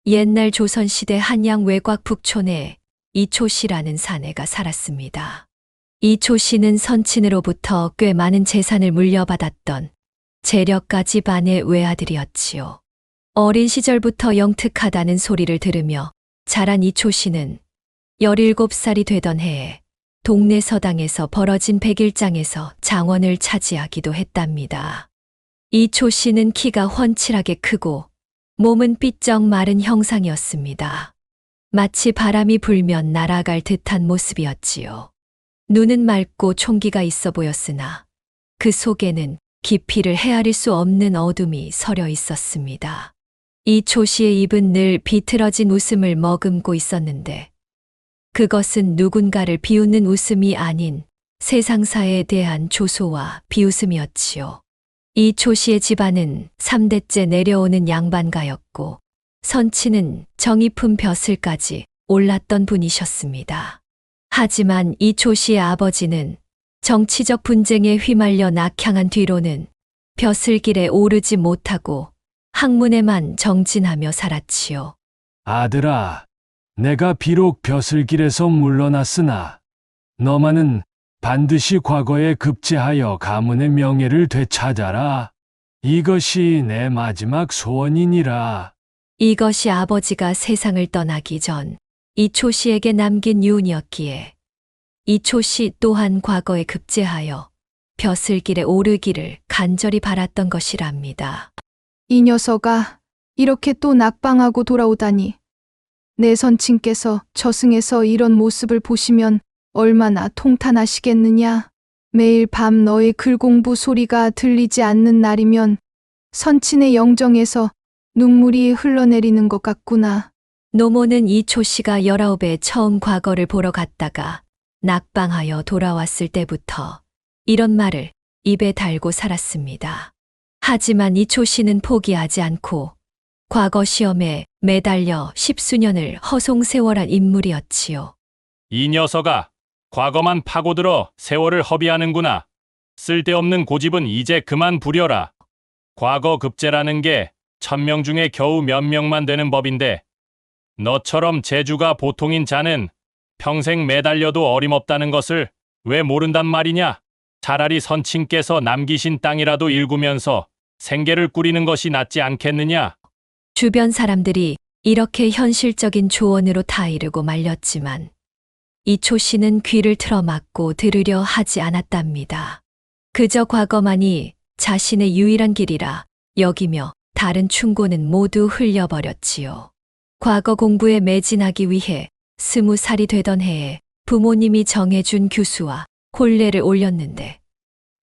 옛날 조선시대 한양 외곽 북촌에 이초씨라는 사내가 살았습니다. 이초씨는 선친으로부터 꽤 많은 재산을 물려받았던 재력가 집안의 외아들이었지요. 어린 시절부터 영특하다는 소리를 들으며 자란 이초씨는 17살이 되던 해에 동네 서당에서 벌어진 백일장에서 장원을 차지하기도 했답니다. 이초씨는 키가 훤칠하게 크고 몸은 삐쩍 마른 형상이었습니다. 마치 바람이 불면 날아갈 듯한 모습이었지요. 눈은 맑고 총기가 있어 보였으나 그 속에는 깊이를 헤아릴 수 없는 어둠이 서려 있었습니다. 이초씨의 입은 늘 비틀어진 웃음을 머금고 있었는데 그것은 누군가를 비웃는 웃음이 아닌 세상사에 대한 조소와 비웃음이었지요. 이초씨의 집안은 3대째 내려오는 양반가였고 선친은 정의품 벼슬까지 올랐던 분이셨습니다. 하지만 이초씨의 아버지는 정치적 분쟁에 휘말려 낙향한 뒤로는 벼슬길에 오르지 못하고 학문에만 정진하며 살았지요. 아들아, 내가 비록 벼슬길에서 물러났으나 너만은 반드시 과거에 급제하여 가문의 명예를 되찾아라. 이것이 내 마지막 소원이니라. 이것이 아버지가 세상을 떠나기 전 이초씨에게 남긴 유언이었기에 이초씨 또한 과거에 급제하여 벼슬길에 오르기를 간절히 바랐던 것이랍니다. 이 녀석아, 이렇게 또 낙방하고 돌아오다니. 내 선친께서 저승에서 이런 모습을 보시면 얼마나 통탄하시겠느냐. 매일 밤 너의 글공부 소리가 들리지 않는 날이면 선친의 영정에서 눈물이 흘러내리는 것 같구나. 노모는 이초씨가 19에 처음 과거를 보러 갔다가 낙방하여 돌아왔을 때부터 이런 말을 입에 달고 살았습니다. 하지만 이초씨는 포기하지 않고 과거 시험에 매달려 10수년을 허송세월한 인물이었지요. 이 녀석아, 과거만 파고들어 세월을 허비하는구나. 쓸데없는 고집은 이제 그만 부려라. 과거 급제라는 게 1000명 중에 겨우 몇 명만 되는 법인데 너처럼 재주가 보통인 자는 평생 매달려도 어림없다는 것을 왜 모른단 말이냐? 차라리 선친께서 남기신 땅이라도 일구면서 생계를 꾸리는 것이 낫지 않겠느냐? 주변 사람들이 이렇게 현실적인 조언으로 타이르고 말렸지만 이초씨는 귀를 틀어막고 들으려 하지 않았답니다. 그저 과거만이 자신의 유일한 길이라 여기며 다른 충고는 모두 흘려버렸지요. 과거 공부에 매진하기 위해 20살이 되던 해에 부모님이 정해준 규수와 혼례를 올렸는데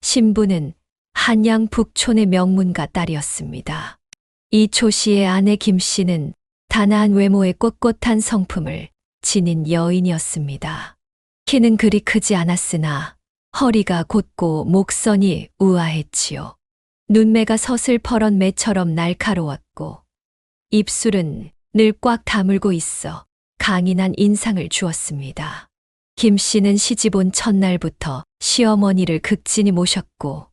신부는 한양 북촌의 명문가 딸이었습니다. 이초씨의 아내 김씨는 단아한 외모의 꼿꼿한 성품을 지닌 여인이었습니다. 키는 그리 크지 않았으나 허리가 곧고 목선이 우아했지요. 눈매가 서슬퍼런 매처럼 날카로웠고 입술은 늘 꽉 다물고 있어 강인한 인상을 주었습니다. 김 씨는 시집 온 첫날부터 시어머니를 극진히 모셨고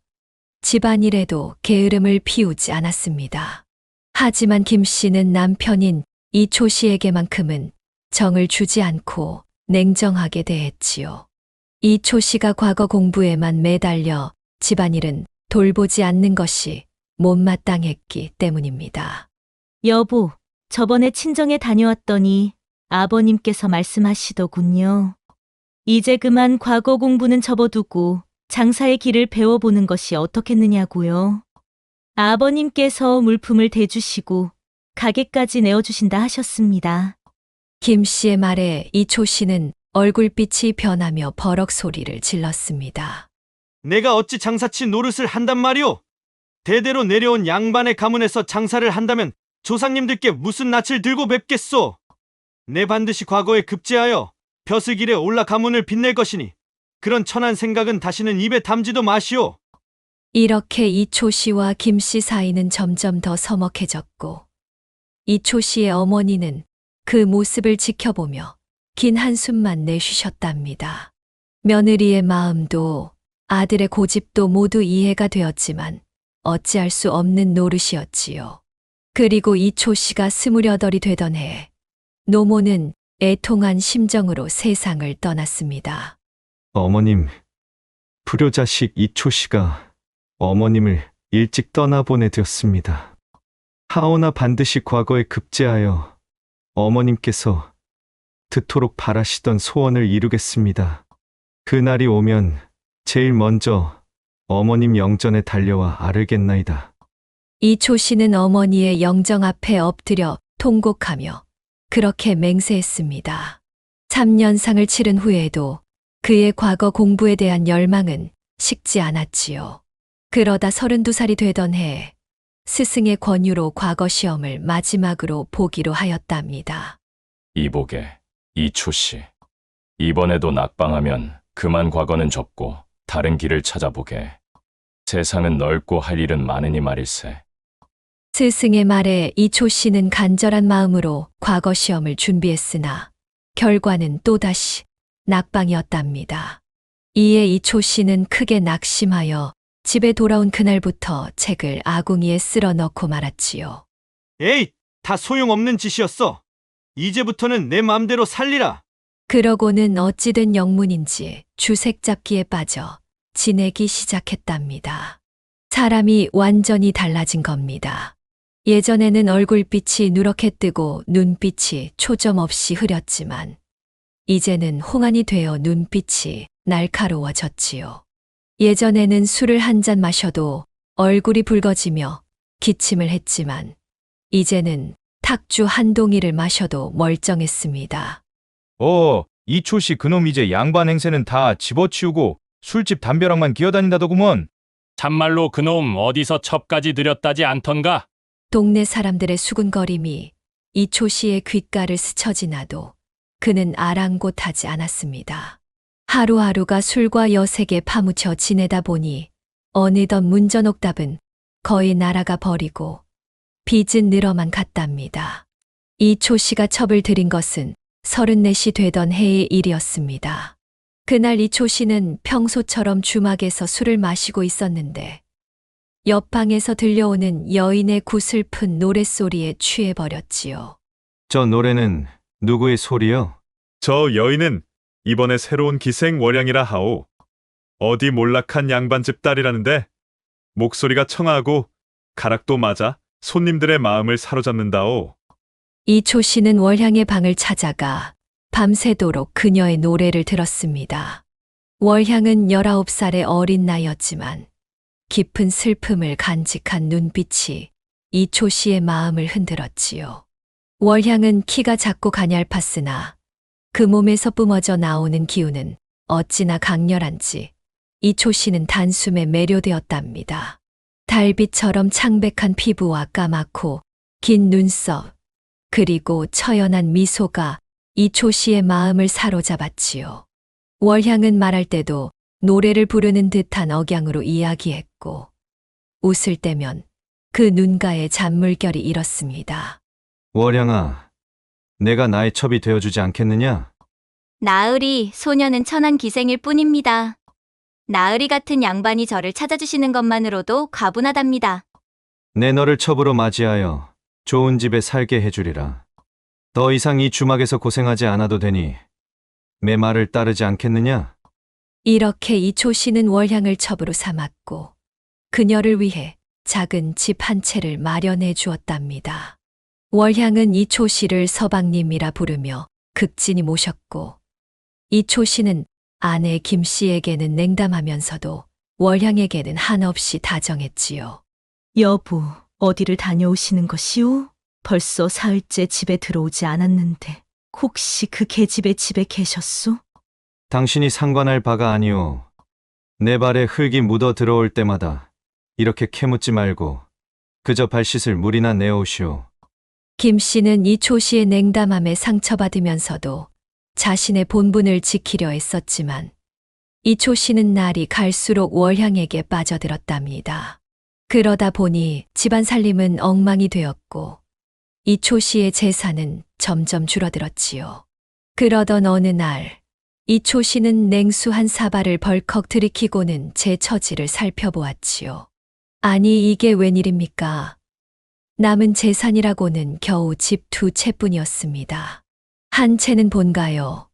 집안일에도 게으름을 피우지 않았습니다. 하지만 김 씨는 남편인 이초 씨에게만큼은 정을 주지 않고 냉정하게 대했지요. 이초 씨가 과거 공부에만 매달려 집안일은 돌보지 않는 것이 못마땅했기 때문입니다. 여보, 저번에 친정에 다녀왔더니 아버님께서 말씀하시더군요. 이제 그만 과거 공부는 접어두고 장사의 길을 배워보는 것이 어떻겠느냐고요. 아버님께서 물품을 대주시고 가게까지 내어주신다 하셨습니다. 김 씨의 말에 이초 씨는 얼굴빛이 변하며 버럭 소리를 질렀습니다. 내가 어찌 장사치 노릇을 한단 말이오? 대대로 내려온 양반의 가문에서 장사를 한다면 조상님들께 무슨 낯을 들고 뵙겠소? 내 반드시 과거에 급제하여 벼슬길에 올라 가문을 빛낼 것이니 그런 천한 생각은 다시는 입에 담지도 마시오. 이렇게 이초 씨와 김 씨 사이는 점점 더 서먹해졌고 이초 씨의 어머니는 그 모습을 지켜보며 긴 한숨만 내쉬셨답니다. 며느리의 마음도 아들의 고집도 모두 이해가 되었지만 어찌할 수 없는 노릇이었지요. 그리고 이초 씨가 28이 되던 해, 노모는 애통한 심정으로 세상을 떠났습니다. 어머님, 불효자식 이초 씨가 어머님을 일찍 떠나보내드렸습니다. 하오나 반드시 과거에 급제하여 어머님께서 그토록 바라시던 소원을 이루겠습니다. 그날이 오면 제일 먼저 어머님 영전에 달려와 아르겠나이다. 이초 씨는 어머니의 영정 앞에 엎드려 통곡하며 그렇게 맹세했습니다. 3년상을 치른 후에도 그의 과거 공부에 대한 열망은 식지 않았지요. 그러다 32살이 되던 해 스승의 권유로 과거 시험을 마지막으로 보기로 하였답니다. 이보게, 이초씨. 이번에도 낙방하면 그만 과거는 접고 다른 길을 찾아보게. 세상은 넓고 할 일은 많으니 말일세. 스승의 말에 이초 씨는 간절한 마음으로 과거 시험을 준비했으나 결과는 또다시 낙방이었답니다. 이에 이초 씨는 크게 낙심하여 집에 돌아온 그날부터 책을 아궁이에 쓸어 넣고 말았지요. 에이, 다 소용없는 짓이었어. 이제부터는 내 마음대로 살리라. 그러고는 어찌된 영문인지 주색 잡기에 빠져 지내기 시작했답니다. 사람이 완전히 달라진 겁니다. 예전에는 얼굴빛이 누렇게 뜨고 눈빛이 초점 없이 흐렸지만 이제는 홍안이 되어 눈빛이 날카로워졌지요. 예전에는 술을 한 잔 마셔도 얼굴이 붉어지며 기침을 했지만 이제는 탁주 한 동이를 마셔도 멀쩡했습니다. 이초씨 그놈 이제 양반 행세는 다 집어치우고 술집 담벼락만 기어다닌다더구먼. 참말로 그놈 어디서 첩까지 들였다지 않던가? 동네 사람들의 수군거림이 이초 씨의 귓가를 스쳐 지나도 그는 아랑곳하지 않았습니다. 하루하루가 술과 여색에 파묻혀 지내다 보니 어느덧 문전옥답은 거의 날아가 버리고 빚은 늘어만 갔답니다. 이초 씨가 첩을 들인 것은 34이 되던 해의 일이었습니다. 그날 이초 씨는 평소처럼 주막에서 술을 마시고 있었는데 옆방에서 들려오는 여인의 구슬픈 노랫소리에 취해버렸지요. 저 노래는 누구의 소리요? 저 여인은 이번에 새로운 기생 월양이라 하오. 어디 몰락한 양반집 딸이라는데 목소리가 청아하고 가락도 맞아 손님들의 마음을 사로잡는다오. 이초 씨는 월향의 방을 찾아가 밤새도록 그녀의 노래를 들었습니다. 월향은 19살의 어린 나이였지만 깊은 슬픔을 간직한 눈빛이 이초 씨의 마음을 흔들었지요. 월향은 키가 작고 가냘팠으나 그 몸에서 뿜어져 나오는 기운은 어찌나 강렬한지 이초 씨는 단숨에 매료되었답니다. 달빛처럼 창백한 피부와 까맣고 긴 눈썹, 그리고 처연한 미소가 이초 씨의 마음을 사로잡았지요. 월향은 말할 때도 노래를 부르는 듯한 억양으로 이야기했고 웃을 때면 그 눈가에 잔물결이 일었습니다. 월양아, 내가 나의 첩이 되어주지 않겠느냐? 나으리, 소녀는 천한 기생일 뿐입니다. 나으리 같은 양반이 저를 찾아주시는 것만으로도 과분하답니다. 내 너를 첩으로 맞이하여 좋은 집에 살게 해주리라. 더 이상 이 주막에서 고생하지 않아도 되니 내 말을 따르지 않겠느냐? 이렇게 이초 씨는 월향을 첩으로 삼았고 그녀를 위해 작은 집 한 채를 마련해 주었답니다. 월향은 이초 씨를 서방님이라 부르며 극진히 모셨고 이초 씨는 아내 김 씨에게는 냉담하면서도 월향에게는 한없이 다정했지요. 여보, 어디를 다녀오시는 것이오? 벌써 사흘째 집에 들어오지 않았는데 혹시 그 계집의 집에 계셨소? 당신이 상관할 바가 아니오. 내 발에 흙이 묻어 들어올 때마다 이렇게 캐묻지 말고 그저 발 씻을 물이나 내오시오. 김 씨는 이초 씨의 냉담함에 상처받으면서도 자신의 본분을 지키려 애썼지만 이초 씨는 날이 갈수록 월향에게 빠져들었답니다. 그러다 보니 집안 살림은 엉망이 되었고 이초 씨의 재산은 점점 줄어들었지요. 그러던 어느 날 이초 씨는 냉수 한 사발을 벌컥 들이키고는 제 처지를 살펴보았지요. 아니 이게 웬일입니까? 남은 재산이라고는 겨우 집 2채뿐이었습니다. 한 채는 본가요.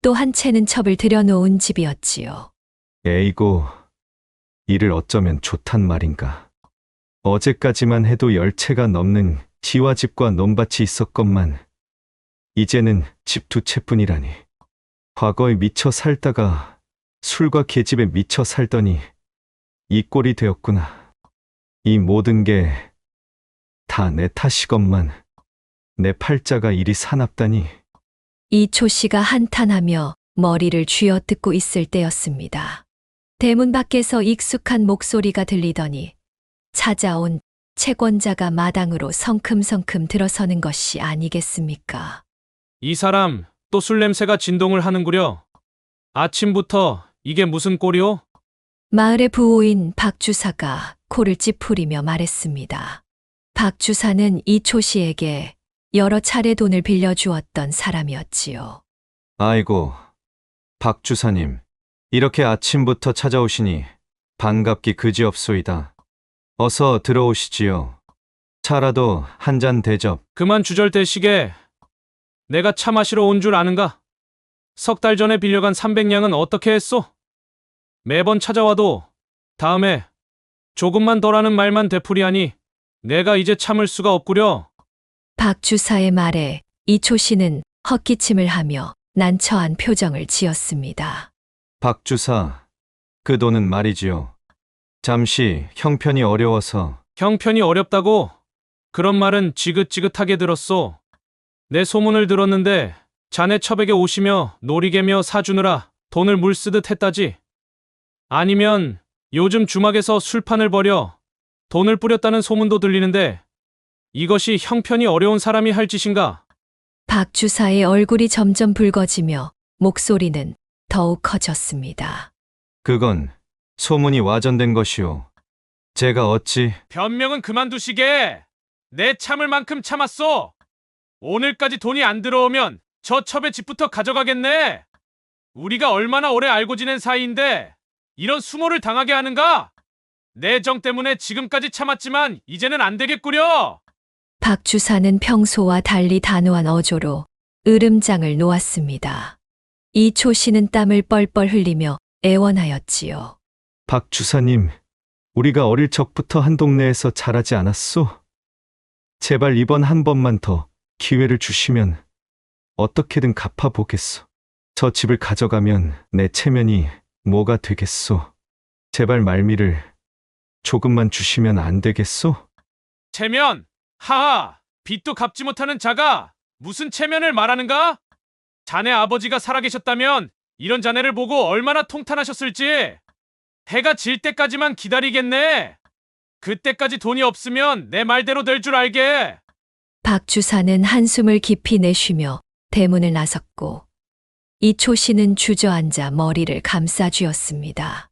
또 한 채는 첩을 들여놓은 집이었지요. 에이고, 이를 어쩌면 좋단 말인가. 어제까지만 해도 10채가 넘는 지화집과 논밭이 있었건만 이제는 집 2채뿐이라니. 과거에 미쳐 살다가 술과 계집에 미쳐 살더니 이 꼴이 되었구나. 이 모든 게 다 내 탓이건만 내 팔자가 이리 사납다니. 이초 씨가 한탄하며 머리를 쥐어뜯고 있을 때였습니다. 대문 밖에서 익숙한 목소리가 들리더니 찾아온 채권자가 마당으로 성큼성큼 들어서는 것이 아니겠습니까? 이 사람 또 술 냄새가 진동을 하는구려. 아침부터 이게 무슨 꼴이오? 마을의 부호인 박 주사가 코를 찌푸리며 말했습니다. 박 주사는 이초 씨에게 여러 차례 돈을 빌려주었던 사람이었지요. 아이고, 박 주사님, 이렇게 아침부터 찾아오시니 반갑기 그지없소이다. 어서 들어오시지요. 차라도 한 잔 대접. 그만 주절대시게. 내가 차 마시러 온 줄 아는가? 석 달 전에 빌려간 300냥은 어떻게 했소? 매번 찾아와도 다음에 조금만 덜하는 말만 되풀이하니 내가 이제 참을 수가 없구려. 박 주사의 말에 이초 씨는 헛기침을 하며 난처한 표정을 지었습니다. 박 주사, 그 돈은 말이지요. 잠시 형편이 어려워서. 형편이 어렵다고? 그런 말은 지긋지긋하게 들었소. 내 소문을 들었는데 자네 처백에 오시며 놀이개며 사주느라 돈을 물쓰듯 했다지. 아니면 요즘 주막에서 술판을 벌여 돈을 뿌렸다는 소문도 들리는데 이것이 형편이 어려운 사람이 할 짓인가? 박 주사의 얼굴이 점점 붉어지며 목소리는 더욱 커졌습니다. 그건 소문이 와전된 것이오. 제가 어찌. 변명은 그만두시게. 내 참을 만큼 참았소. 오늘까지 돈이 안 들어오면 저 첩의 집부터 가져가겠네. 우리가 얼마나 오래 알고 지낸 사이인데 이런 수모를 당하게 하는가? 내 정 때문에 지금까지 참았지만 이제는 안 되겠구려. 박 주사는 평소와 달리 단호한 어조로 으름장을 놓았습니다. 이초 씨는 땀을 뻘뻘 흘리며 애원하였지요. 박 주사님, 우리가 어릴 적부터 한 동네에서 자라지 않았소? 제발 이번 한 번만 더 기회를 주시면 어떻게든 갚아보겠소. 저 집을 가져가면 내 체면이 뭐가 되겠소? 제발 말미를 조금만 주시면 안 되겠소? 체면? 하하, 빚도 갚지 못하는 자가 무슨 체면을 말하는가? 자네 아버지가 살아계셨다면 이런 자네를 보고 얼마나 통탄하셨을지. 해가 질 때까지만 기다리겠네. 그때까지 돈이 없으면 내 말대로 될 줄 알게. 박 주사는 한숨을 깊이 내쉬며 대문을 나섰고 이초 씨는 주저앉아 머리를 감싸쥐었습니다.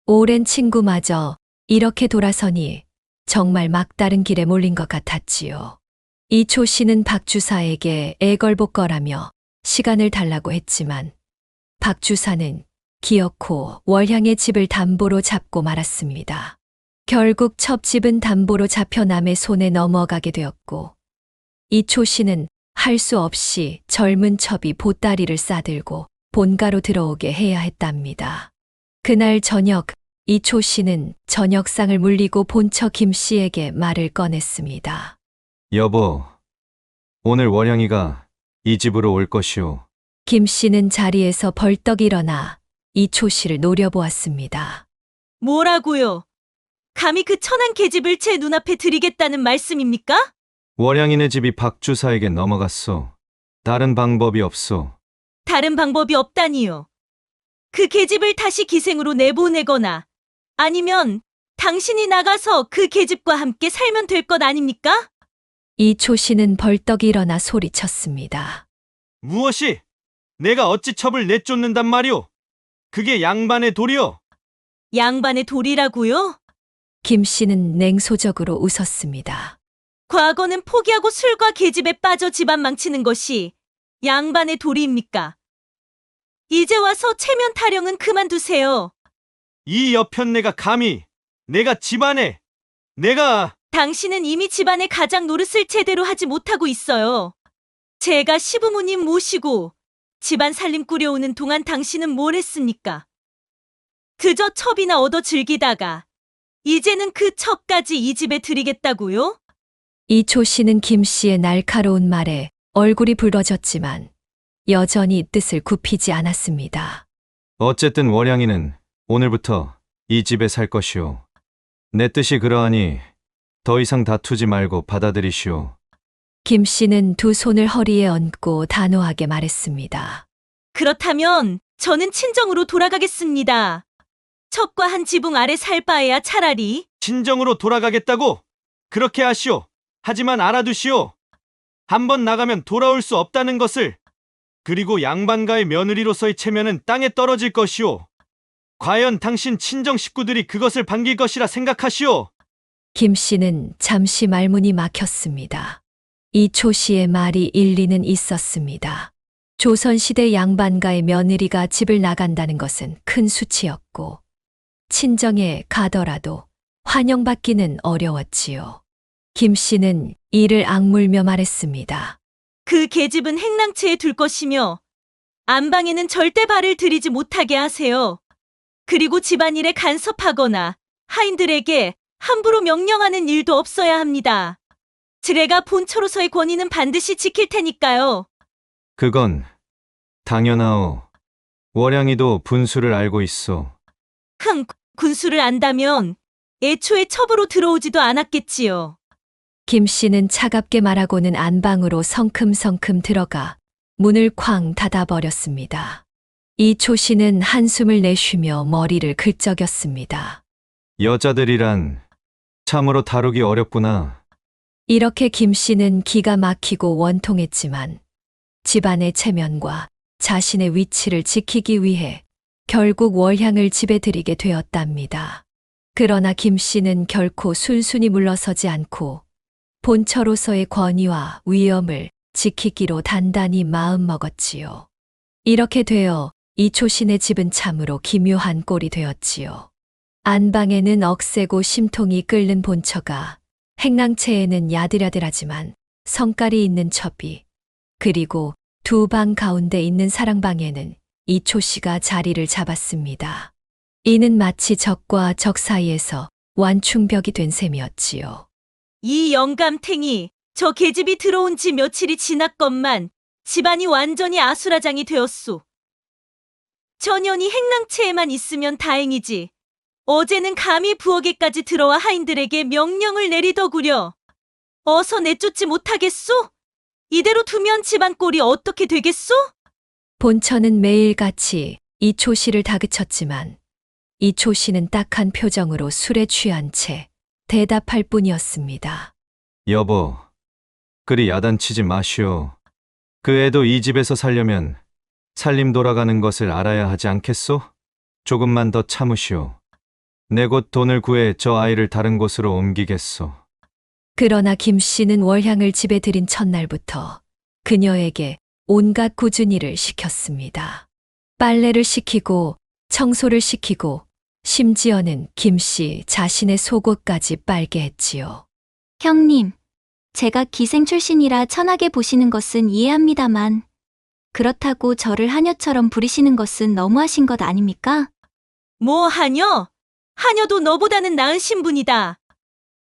오랜 친구마저 이렇게 돌아서니 정말 막다른 길에 몰린 것 같았지요. 이초 씨는 박 주사에게 애걸복걸하며 시간을 달라고 했지만 박 주사는 기어코 월향의 집을 담보로 잡고 말았습니다. 결국 첩집은 담보로 잡혀 남의 손에 넘어가게 되었고 이초 씨는 할 수 없이 젊은 첩이 보따리를 싸들고 본가로 들어오게 해야 했답니다. 그날 저녁 이초 씨는 저녁상을 물리고 본처 김 씨에게 말을 꺼냈습니다. 여보, 오늘 월향이가 이 집으로 올 것이오. 김 씨는 자리에서 벌떡 일어나 이초 씨를 노려보았습니다. 뭐라고요? 감히 그 천한 계집을 제 눈앞에 드리겠다는 말씀입니까? 월향이네 집이 박 주사에게 넘어갔소. 다른 방법이 없소. 다른 방법이 없다니요. 그 계집을 다시 기생으로 내보내거나 아니면 당신이 나가서 그 계집과 함께 살면 될 것 아닙니까? 이초 씨는 벌떡 일어나 소리쳤습니다. 무엇이? 내가 어찌 첩을 내쫓는단 말이오? 그게 양반의 도리요. 양반의 도리라고요? 김 씨는 냉소적으로 웃었습니다. 과거는 포기하고 술과 계집에 빠져 집안 망치는 것이 양반의 도리입니까? 이제 와서 체면 타령은 그만두세요. 이 여편네가 감히 내가 집안에 내가 당신은 이미 집안의 가장 노릇을 제대로 하지 못하고 있어요. 제가 시부모님 모시고 집안 살림 꾸려오는 동안 당신은 뭘 했습니까? 그저 첩이나 얻어 즐기다가 이제는 그 첩까지 이 집에 들이겠다고요? 이초 씨는 김 씨의 날카로운 말에 얼굴이 붉어졌지만 여전히 뜻을 굽히지 않았습니다. 어쨌든 월양이는 오늘부터 이 집에 살 것이오. 내 뜻이 그러하니 더 이상 다투지 말고 받아들이시오. 김 씨는 두 손을 허리에 얹고 단호하게 말했습니다. 그렇다면 저는 친정으로 돌아가겠습니다. 첩과 한 지붕 아래 살 바에야 차라리 친정으로 돌아가겠다고? 그렇게 하시오. 하지만 알아두시오. 한번 나가면 돌아올 수 없다는 것을. 그리고 양반가의 며느리로서의 체면은 땅에 떨어질 것이오. 과연 당신 친정 식구들이 그것을 반길 것이라 생각하시오. 김 씨는 잠시 말문이 막혔습니다. 이초 씨의 말이 일리는 있었습니다. 조선시대 양반가의 며느리가 집을 나간다는 것은 큰 수치였고 친정에 가더라도 환영받기는 어려웠지요. 김 씨는 이를 악물며 말했습니다. 그 계집은 행랑채에 둘 것이며 안방에는 절대 발을 들이지 못하게 하세요. 그리고 집안일에 간섭하거나 하인들에게 함부로 명령하는 일도 없어야 합니다. 지레가 본처로서의 권위는 반드시 지킬 테니까요. 그건 당연하오. 월양이도 분수를 알고 있어. 군수를 안다면 애초에 첩으로 들어오지도 않았겠지요. 김 씨는 차갑게 말하고는 안방으로 성큼성큼 들어가 문을 쾅 닫아버렸습니다. 이초 씨는 한숨을 내쉬며 머리를 긁적였습니다. 여자들이란 참으로 다루기 어렵구나. 이렇게 김 씨는 기가 막히고 원통했지만 집안의 체면과 자신의 위치를 지키기 위해 결국 월향을 집에 들이게 되었답니다. 그러나 김 씨는 결코 순순히 물러서지 않고 본처로서의 권위와 위엄을 지키기로 단단히 마음먹었지요. 이렇게 되어 이초신의 집은 참으로 기묘한 꼴이 되었지요. 안방에는 억세고 심통이 끓는 본처가, 행랑채에는 야들야들하지만 성깔이 있는 첩이, 그리고 두 방 가운데 있는 사랑방에는 이초씨가 자리를 잡았습니다. 이는 마치 적과 적 사이에서 완충벽이 된 셈이었지요. 이 영감탱이, 저 계집이 들어온 지 며칠이 지났건만 집안이 완전히 아수라장이 되었소. 전연이 행랑채에만 있으면 다행이지. 어제는 감히 부엌에까지 들어와 하인들에게 명령을 내리더구려. 어서 내쫓지 못하겠소? 이대로 두면 집안 꼴이 어떻게 되겠소? 본처는 매일같이 이초씨를 다그쳤지만 이초씨는 딱한 표정으로 술에 취한 채 대답할 뿐이었습니다. 여보, 그리 야단치지 마시오. 그 애도 이 집에서 살려면 살림 돌아가는 것을 알아야 하지 않겠소? 조금만 더 참으시오. 내 곧 돈을 구해 저 아이를 다른 곳으로 옮기겠소. 그러나 김 씨는 월향을 집에 들인 첫날부터 그녀에게 온갖 꾸준 일을 시켰습니다. 빨래를 시키고 청소를 시키고 심지어는 김 씨 자신의 속옷까지 빨게 했지요. 형님, 제가 기생 출신이라 천하게 보시는 것은 이해합니다만 그렇다고 저를 하녀처럼 부리시는 것은 너무하신 것 아닙니까? 뭐 하녀? 하녀도 너보다는 나은 신분이다.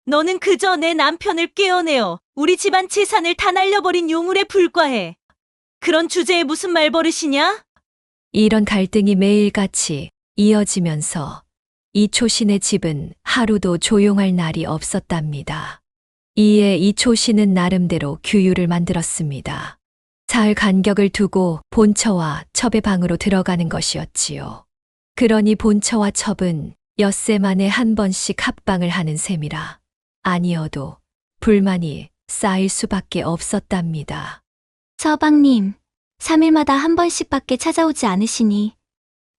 너는 그저 내 남편을 꿰어내어 우리 집안 재산을 다 날려버린 요물에 불과해. 그런 주제에 무슨 말버릇이냐? 이런 갈등이 매일같이 이어지면서 이초신의 집은 하루도 조용할 날이 없었답니다. 이에 이초신은 나름대로 규율을 만들었습니다. 사흘 간격을 두고 본처와 첩의 방으로 들어가는 것이었지요. 그러니 본처와 첩은 엿새 만에 한 번씩 합방을 하는 셈이라 아니어도 불만이 쌓일 수밖에 없었답니다. 서방님, 3일마다 한 번씩밖에 찾아오지 않으시니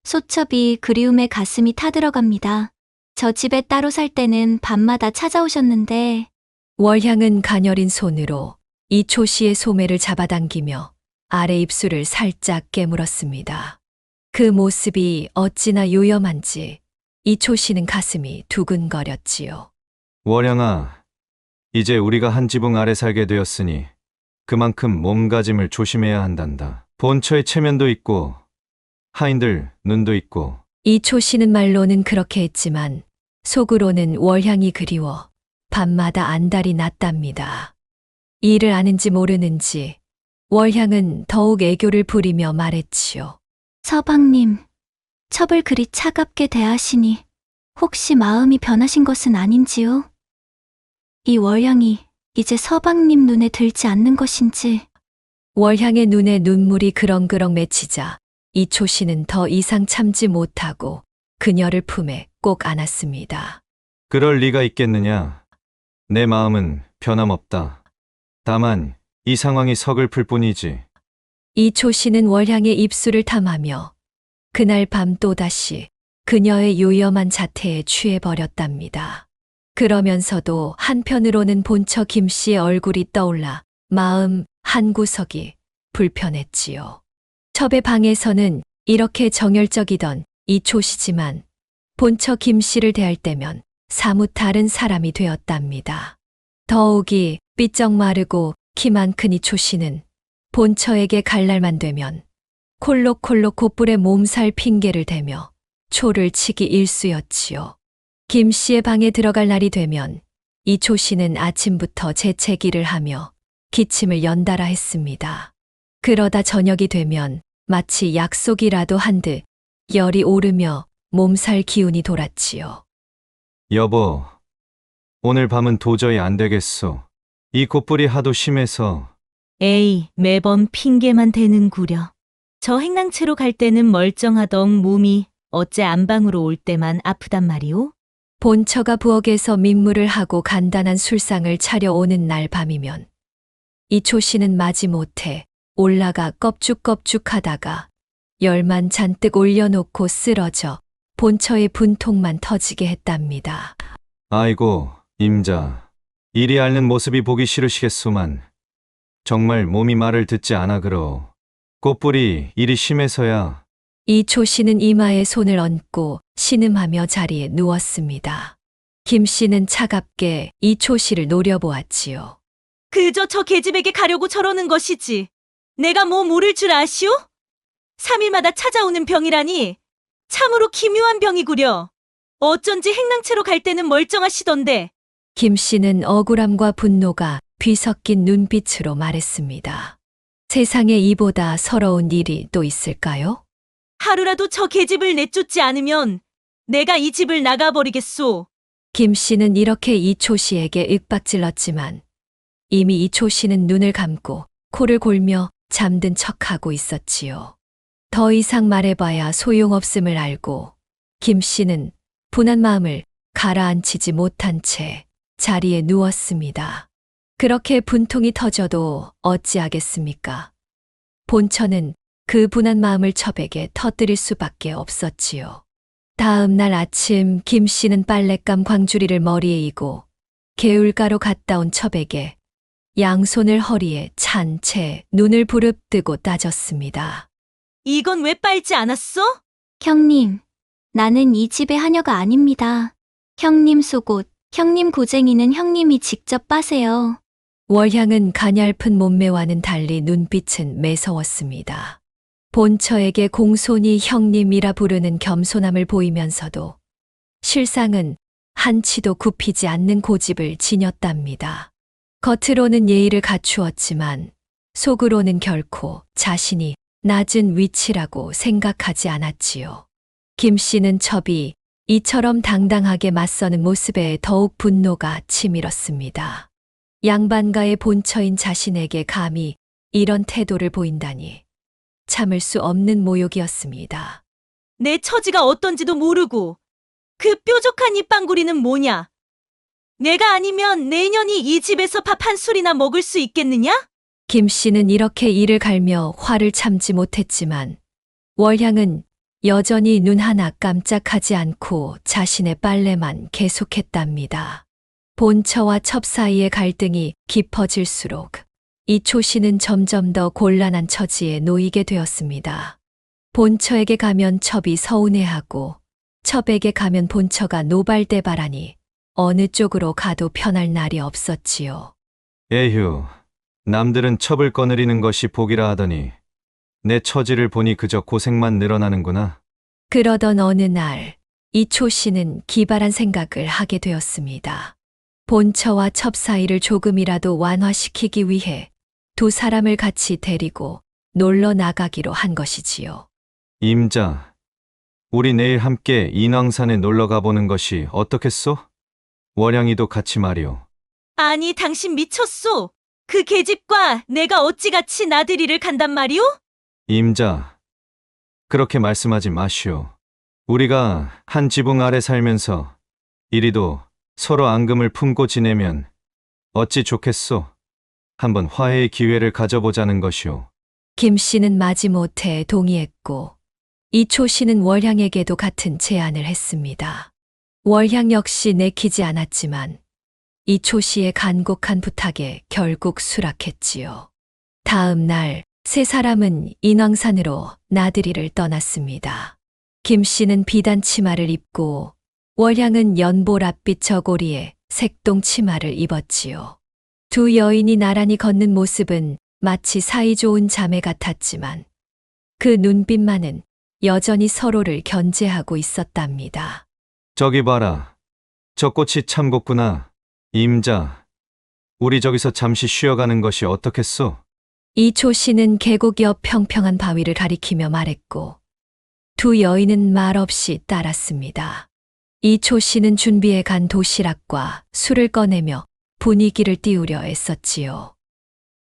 소첩이 그리움에 가슴이 타들어갑니다. 저 집에 따로 살 때는 밤마다 찾아오셨는데 월향은 가녀린 손으로 이초씨의 소매를 잡아당기며 아래 입술을 살짝 깨물었습니다. 그 모습이 어찌나 요염한지 이초씨는 가슴이 두근거렸지요. 월양아, 이제 우리가 한 지붕 아래 살게 되었으니 그만큼 몸가짐을 조심해야 한단다. 본처에 체면도 있고 하인들 눈도 있고. 이초 씨는 말로는 그렇게 했지만 속으로는 월향이 그리워 밤마다 안달이 났답니다. 이를 아는지 모르는지 월향은 더욱 애교를 부리며 말했지요. 서방님, 첩을 그리 차갑게 대하시니 혹시 마음이 변하신 것은 아닌지요? 이 월향이 이제 서방님 눈에 들지 않는 것인지. 월향의 눈에 눈물이 그렁그렁 맺히자 이초 씨는 더 이상 참지 못하고 그녀를 품에 꼭 안았습니다. 그럴 리가 있겠느냐. 내 마음은 변함없다. 다만 이 상황이 서글플 뿐이지. 이초 씨는 월향의 입술을 탐하며 그날 밤 또다시 그녀의 요염한 자태에 취해버렸답니다. 그러면서도 한편으로는 본처 김 씨의 얼굴이 떠올라 마음 한구석이 불편했지요. 첩의 방에서는 이렇게 정열적이던 이초 씨지만 본처 김 씨를 대할 때면 사뭇 다른 사람이 되었답니다. 더욱이 삐쩍 마르고 키만 큰 이초 씨는 본처에게 갈 날만 되면 콜록콜록 곧불에 몸살 핑계를 대며 초를 치기 일쑤였지요. 김 씨의 방에 들어갈 날이 되면 이초 씨는 아침부터 재채기를 하며 기침을 연달아 했습니다. 그러다 저녁이 되면 마치 약속이라도 한 듯 열이 오르며 몸살 기운이 돌았지요. 여보, 오늘 밤은 도저히 안 되겠소. 이 곧불이 하도 심해서. 에이, 매번 핑계만 대는구려. 저 행랑채로 갈 때는 멀쩡하던 몸이 어째 안방으로 올 때만 아프단 말이오? 본처가 부엌에서 민물을 하고 간단한 술상을 차려오는 날 밤이면 이초 씨는 마지못해 올라가 껍죽껍죽하다가 열만 잔뜩 올려놓고 쓰러져 본처의 분통만 터지게 했답니다. 아이고, 임자. 이리 앓는 모습이 보기 싫으시겠소만. 정말 몸이 말을 듣지 않아 그러. 곧불이 일이 심해서야. 이초 씨는 이마에 손을 얹고 신음하며 자리에 누웠습니다. 김 씨는 차갑게 이초 씨를 노려보았지요. 그저 저 계집에게 가려고 저러는 것이지. 내가 뭐 모를 줄 아시오? 3일마다 찾아오는 병이라니 참으로 기묘한 병이구려. 어쩐지 행랑채로 갈 때는 멀쩡하시던데. 김 씨는 억울함과 분노가 뒤섞인 눈빛으로 말했습니다. 세상에 이보다 서러운 일이 또 있을까요? 하루라도 저 계집을 내쫓지 않으면 내가 이 집을 나가버리겠소. 김 씨는 이렇게 이초 씨에게 윽박질렀지만 이미 이초 씨는 눈을 감고 코를 골며 잠든 척하고 있었지요. 더 이상 말해봐야 소용없음을 알고 김 씨는 분한 마음을 가라앉히지 못한 채 자리에 누웠습니다. 그렇게 분통이 터져도 어찌하겠습니까? 본처는 그 분한 마음을 첩에게 터뜨릴 수밖에 없었지요. 다음 날 아침 김 씨는 빨랫감 광주리를 머리에 이고 개울가로 갔다 온 첩에게 양손을 허리에 찬 채 눈을 부릅뜨고 따졌습니다. 이건 왜 빨지 않았어? 형님, 나는 이 집의 하녀가 아닙니다. 형님 속옷, 형님 고쟁이는 형님이 직접 빠세요. 월향은 가냘픈 몸매와는 달리 눈빛은 매서웠습니다. 본처에게 공손히 형님이라 부르는 겸손함을 보이면서도 실상은 한치도 굽히지 않는 고집을 지녔답니다. 겉으로는 예의를 갖추었지만 속으로는 결코 자신이 낮은 위치라고 생각하지 않았지요. 김 씨는 첩이 이처럼 당당하게 맞서는 모습에 더욱 분노가 치밀었습니다. 양반가의 본처인 자신에게 감히 이런 태도를 보인다니 참을 수 없는 모욕이었습니다. 내 처지가 어떤지도 모르고 그 뾰족한 입방구리는 뭐냐? 내가 아니면 내년이 이 집에서 밥 한 술이나 먹을 수 있겠느냐? 김 씨는 이렇게 이를 갈며 화를 참지 못했지만 월향은 여전히 눈 하나 깜짝하지 않고 자신의 빨래만 계속했답니다. 본처와 첩 사이의 갈등이 깊어질수록 이초 씨는 점점 더 곤란한 처지에 놓이게 되었습니다. 본처에게 가면 첩이 서운해하고 첩에게 가면 본처가 노발대발하니 어느 쪽으로 가도 편할 날이 없었지요. 에휴, 남들은 첩을 거느리는 것이 복이라 하더니 내 처지를 보니 그저 고생만 늘어나는구나. 그러던 어느 날, 이초 씨는 기발한 생각을 하게 되었습니다. 본처와 첩 사이를 조금이라도 완화시키기 위해 두 사람을 같이 데리고 놀러 나가기로 한 것이지요. 임자, 우리 내일 함께 인왕산에 놀러 가보는 것이 어떻겠소? 월양이도 같이 말이오. 아니, 당신 미쳤소? 그 계집과 내가 어찌 같이 나들이를 간단 말이오? 임자, 그렇게 말씀하지 마시오. 우리가 한 지붕 아래 살면서 이리도 서로 앙금을 품고 지내면 어찌 좋겠소? 한번 화해의 기회를 가져보자는 것이오. 김 씨는 마지못해 동의했고, 이초 씨는 월향에게도 같은 제안을 했습니다. 월향 역시 내키지 않았지만 이초 씨의 간곡한 부탁에 결국 수락했지요. 다음 날 세 사람은 인왕산으로 나들이를 떠났습니다. 김 씨는 비단 치마를 입고 월향은 연보랏빛 저고리에 색동 치마를 입었지요. 두 여인이 나란히 걷는 모습은 마치 사이좋은 자매 같았지만 그 눈빛만은 여전히 서로를 견제하고 있었답니다. 저기 봐라. 저 꽃이 참 곱구나. 임자, 우리 저기서 잠시 쉬어가는 것이 어떻겠소? 이초 씨는 계곡 옆 평평한 바위를 가리키며 말했고 두 여인은 말없이 따랐습니다. 이초 씨는 준비해 간 도시락과 술을 꺼내며 분위기를 띄우려 애썼지요.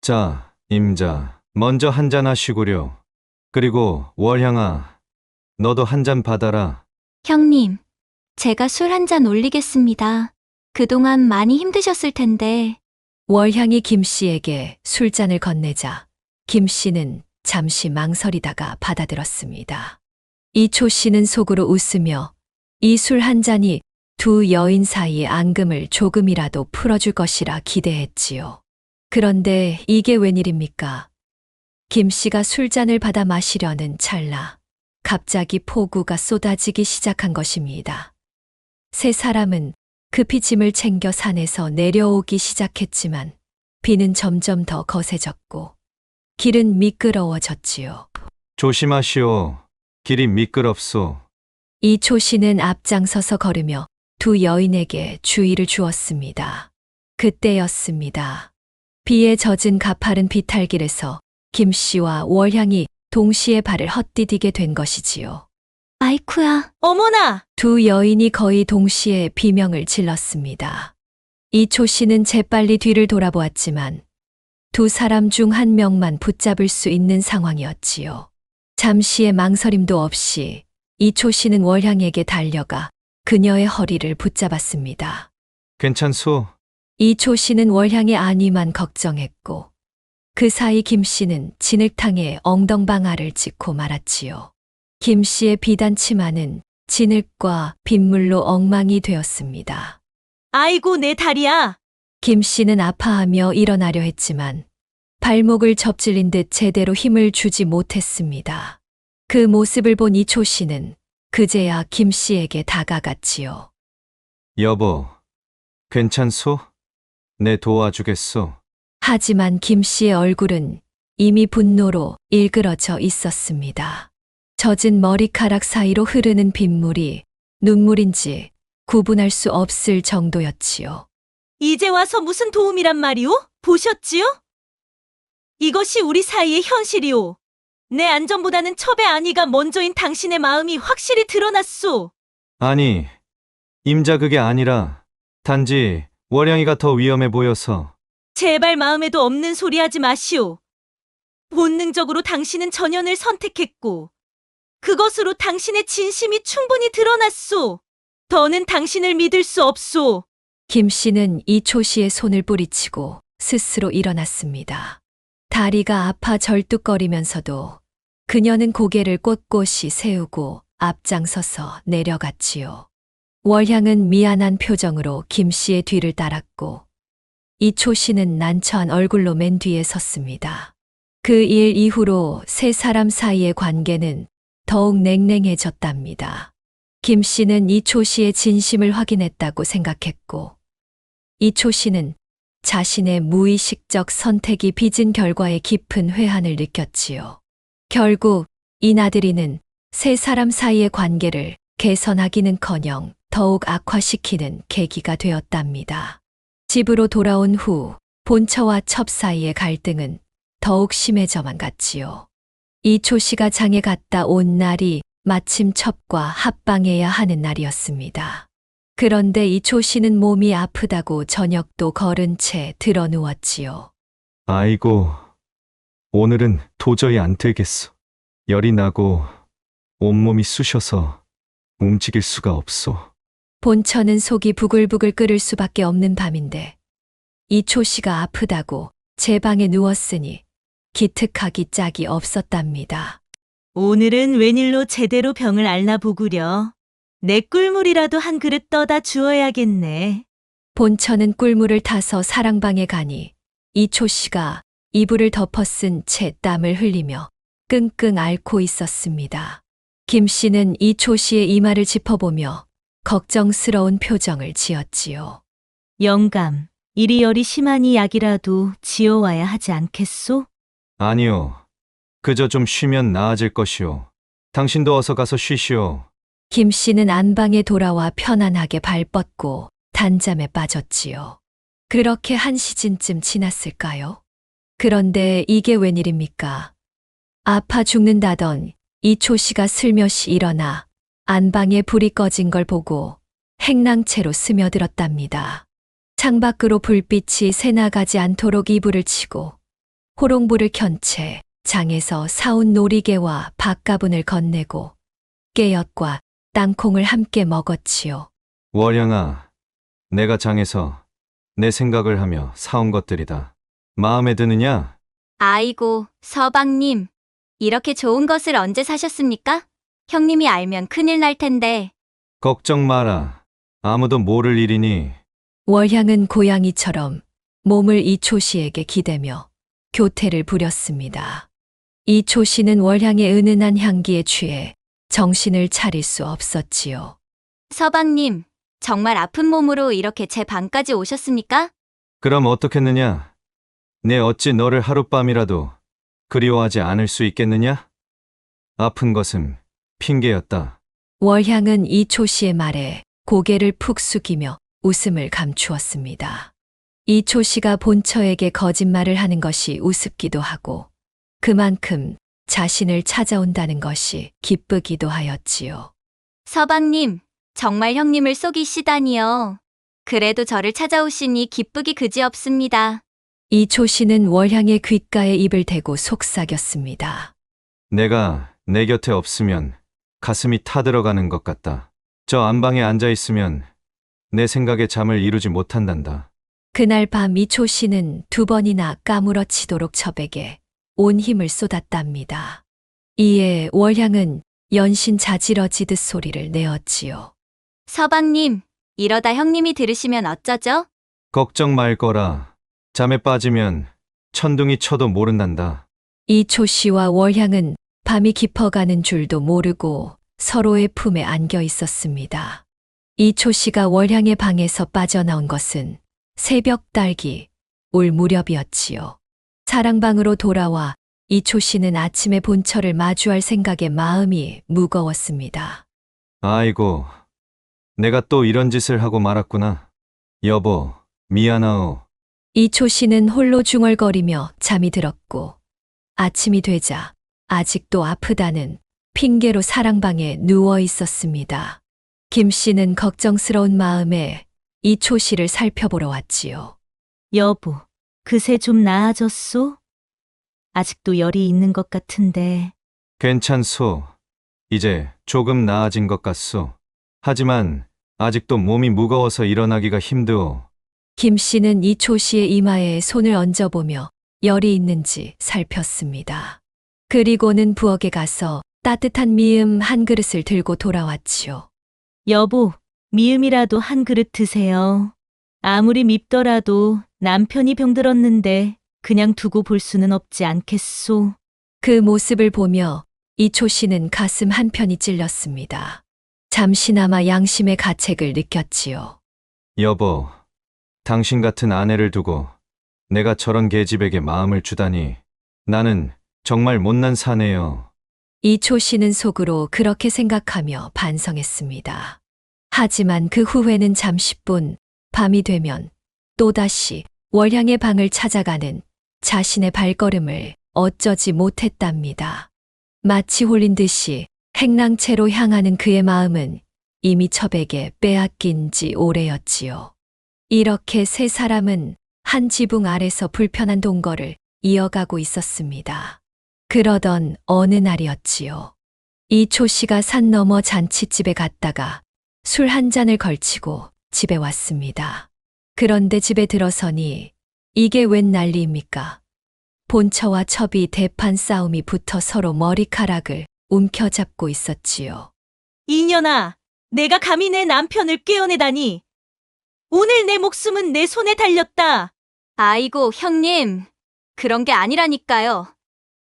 자, 임자, 먼저 한잔 하시구려. 그리고 월향아, 너도 한 잔 받아라. 형님, 제가 술 한 잔 올리겠습니다. 그동안 많이 힘드셨을 텐데. 월향이 김 씨에게 술잔을 건네자 김 씨는 잠시 망설이다가 받아들었습니다. 이초 씨는 속으로 웃으며 이 술 한 잔이 두 여인 사이의 앙금을 조금이라도 풀어줄 것이라 기대했지요. 그런데 이게 웬일입니까? 김 씨가 술잔을 받아 마시려는 찰나 갑자기 폭우가 쏟아지기 시작한 것입니다. 세 사람은 급히 짐을 챙겨 산에서 내려오기 시작했지만 비는 점점 더 거세졌고 길은 미끄러워졌지요. 조심하시오. 길이 미끄럽소. 이초 씨는 앞장서서 걸으며 두 여인에게 주의를 주었습니다. 그때였습니다. 비에 젖은 가파른 비탈길에서 김 씨와 월향이 동시에 발을 헛디디게 된 것이지요. 아이쿠야, 어머나! 두 여인이 거의 동시에 비명을 질렀습니다. 이초 씨는 재빨리 뒤를 돌아보았지만 두 사람 중 한 명만 붙잡을 수 있는 상황이었지요. 잠시의 망설임도 없이 이초 씨는 월향에게 달려가 그녀의 허리를 붙잡았습니다. 괜찮소? 이초 씨는 월향의 안위만 걱정했고 그 사이 김 씨는 진흙탕에 엉덩방아를 찍고 말았지요. 김 씨의 비단 치마는 진흙과 빗물로 엉망이 되었습니다. 아이고, 내 다리야! 김 씨는 아파하며 일어나려 했지만 발목을 접질린 듯 제대로 힘을 주지 못했습니다. 그 모습을 본 이초 씨는 그제야 김 씨에게 다가갔지요. 여보, 괜찮소? 내 도와주겠소. 하지만 김 씨의 얼굴은 이미 분노로 일그러져 있었습니다. 젖은 머리카락 사이로 흐르는 빗물이 눈물인지 구분할 수 없을 정도였지요. 이제 와서 무슨 도움이란 말이오? 보셨지요? 이것이 우리 사이의 현실이오. 내 안전보다는 첩의 안위가 먼저인 당신의 마음이 확실히 드러났소. 아니, 임자 그게 아니라 단지 월양이가 더 위험해 보여서. 제발 마음에도 없는 소리 하지 마시오. 본능적으로 당신은 전연을 선택했고 그것으로 당신의 진심이 충분히 드러났소. 더는 당신을 믿을 수 없소. 김 씨는 이초 씨의 손을 뿌리치고 스스로 일어났습니다. 다리가 아파 절뚝거리면서도 그녀는 고개를 꼿꼿이 세우고 앞장서서 내려갔지요. 월향은 미안한 표정으로 김 씨의 뒤를 따랐고 이초 씨는 난처한 얼굴로 맨 뒤에 섰습니다. 그 일 이후로 세 사람 사이의 관계는 더욱 냉랭해졌답니다. 김 씨는 이초 씨의 진심을 확인했다고 생각했고, 이초 씨는 자신의 무의식적 선택이 빚은 결과에 깊은 회한을 느꼈지요. 결국 이 나들이는 세 사람 사이의 관계를 개선하기는커녕 더욱 악화시키는 계기가 되었답니다. 집으로 돌아온 후 본처와 첩 사이의 갈등은 더욱 심해져만 갔지요. 이초 씨가 장에 갔다 온 날이 마침 첩과 합방해야 하는 날이었습니다. 그런데 이초 씨는 몸이 아프다고 저녁도 거른 채 드러 누웠지요. 아이고, 오늘은 도저히 안 되겠어. 열이 나고 온몸이 쑤셔서 움직일 수가 없어. 본처는 속이 부글부글 끓을 수밖에 없는 밤인데 이초 씨가 아프다고 제 방에 누웠으니 기특하기 짝이 없었답니다. 오늘은 웬일로 제대로 병을 앓나보구려. 내 꿀물이라도 한 그릇 떠다 주어야겠네. 본처는 꿀물을 타서 사랑방에 가니 이초 씨가 이불을 덮어 쓴 채 땀을 흘리며 끙끙 앓고 있었습니다. 김 씨는 이초 씨의 이마를 짚어보며 걱정스러운 표정을 지었지요. 영감, 이리 열이 심하니 약이라도 지어와야 하지 않겠소? 아니요. 그저 좀 쉬면 나아질 것이오. 당신도 어서 가서 쉬시오. 김 씨는 안방에 돌아와 편안하게 발 뻗고 단잠에 빠졌지요. 그렇게 1시즌쯤 지났을까요? 그런데 이게 웬일입니까? 아파 죽는다던 이초 씨가 슬며시 일어나 안방에 불이 꺼진 걸 보고 행랑채로 스며들었답니다. 창밖으로 불빛이 새나가지 않도록 이불을 치고 호롱불을 켠 채 장에서 사온 놀이개와 밥가분을 건네고 깨엿과 땅콩을 함께 먹었지요. 월영아, 내가 장에서 내 생각을 하며 사온 것들이다. 마음에 드느냐? 아이고, 서방님. 이렇게 좋은 것을 언제 사셨습니까? 형님이 알면 큰일 날 텐데. 걱정 마라. 아무도 모를 일이니. 월향은 고양이처럼 몸을 이초 씨에게 기대며 교태를 부렸습니다. 이초 씨는 월향의 은은한 향기에 취해 정신을 차릴 수 없었지요. 서방님, 정말 아픈 몸으로 이렇게 제 방까지 오셨습니까? 그럼 어떻겠느냐? 내 어찌 너를 하룻밤이라도 그리워하지 않을 수 있겠느냐? 아픈 것은 핑계였다. 월향은 이초 씨의 말에 고개를 푹 숙이며 웃음을 감추었습니다. 이초 씨가 본처에게 거짓말을 하는 것이 우습기도 하고 그만큼 자신을 찾아온다는 것이 기쁘기도 하였지요. 서방님, 정말 형님을 속이시다니요. 그래도 저를 찾아오시니 기쁘기 그지없습니다. 이초 씨는 월향의 귓가에 입을 대고 속삭였습니다. 내가 내 곁에 없으면 가슴이 타들어가는 것 같다. 저 안방에 앉아 있으면 내 생각에 잠을 이루지 못한단다. 그날 밤 이초 씨는 2번이나 까무러치도록 첩에게 온 힘을 쏟았답니다. 이에 월향은 연신 자지러지듯 소리를 내었지요. 서방님, 이러다 형님이 들으시면 어쩌죠? 걱정 말 거라. 잠에 빠지면 천둥이 쳐도 모른단다. 이초 씨와 월향은 밤이 깊어가는 줄도 모르고 서로의 품에 안겨 있었습니다. 이초 씨가 월향의 방에서 빠져나온 것은 새벽 달기 올 무렵이었지요. 사랑방으로 돌아와 이초 씨는 아침에 본처를 마주할 생각에 마음이 무거웠습니다. 아이고, 내가 또 이런 짓을 하고 말았구나. 여보, 미안하오. 이초 씨는 홀로 중얼거리며 잠이 들었고 아침이 되자 아직도 아프다는 핑계로 사랑방에 누워 있었습니다. 김 씨는 걱정스러운 마음에 이초 씨를 살펴보러 왔지요. 여보, 그새 좀 나아졌소? 아직도 열이 있는 것 같은데. 괜찮소. 이제 조금 나아진 것 같소. 하지만 아직도 몸이 무거워서 일어나기가 힘드오. 김 씨는 이초 씨의 이마에 손을 얹어보며 열이 있는지 살폈습니다. 그리고는 부엌에 가서 따뜻한 미음 한 그릇을 들고 돌아왔지요. 여보, 미음이라도 한 그릇 드세요. 아무리 밉더라도 남편이 병들었는데 그냥 두고 볼 수는 없지 않겠소. 그 모습을 보며 이초 씨는 가슴 한편이 찔렸습니다. 잠시나마 양심의 가책을 느꼈지요. 여보, 당신 같은 아내를 두고 내가 저런 계집에게 마음을 주다니 나는 정말 못난 사내요. 이초 씨는 속으로 그렇게 생각하며 반성했습니다. 하지만 그 후회는 잠시뿐, 밤이 되면 또다시 월향의 방을 찾아가는 자신의 발걸음을 어쩌지 못했답니다. 마치 홀린 듯이 행랑채로 향하는 그의 마음은 이미 첩에게 빼앗긴 지 오래였지요. 이렇게 세 사람은 한 지붕 아래서 불편한 동거를 이어가고 있었습니다. 그러던 어느 날이었지요. 이초 씨가 산 너머 잔치집에 갔다가 술 한 잔을 걸치고 집에 왔습니다. 그런데 집에 들어서니 이게 웬 난리입니까? 본처와 첩이 대판 싸움이 붙어 서로 머리카락을 움켜잡고 있었지요. 이년아, 내가 감히 내 남편을 꿰어내다니. 오늘 내 목숨은 내 손에 달렸다. 아이고, 형님. 그런 게 아니라니까요.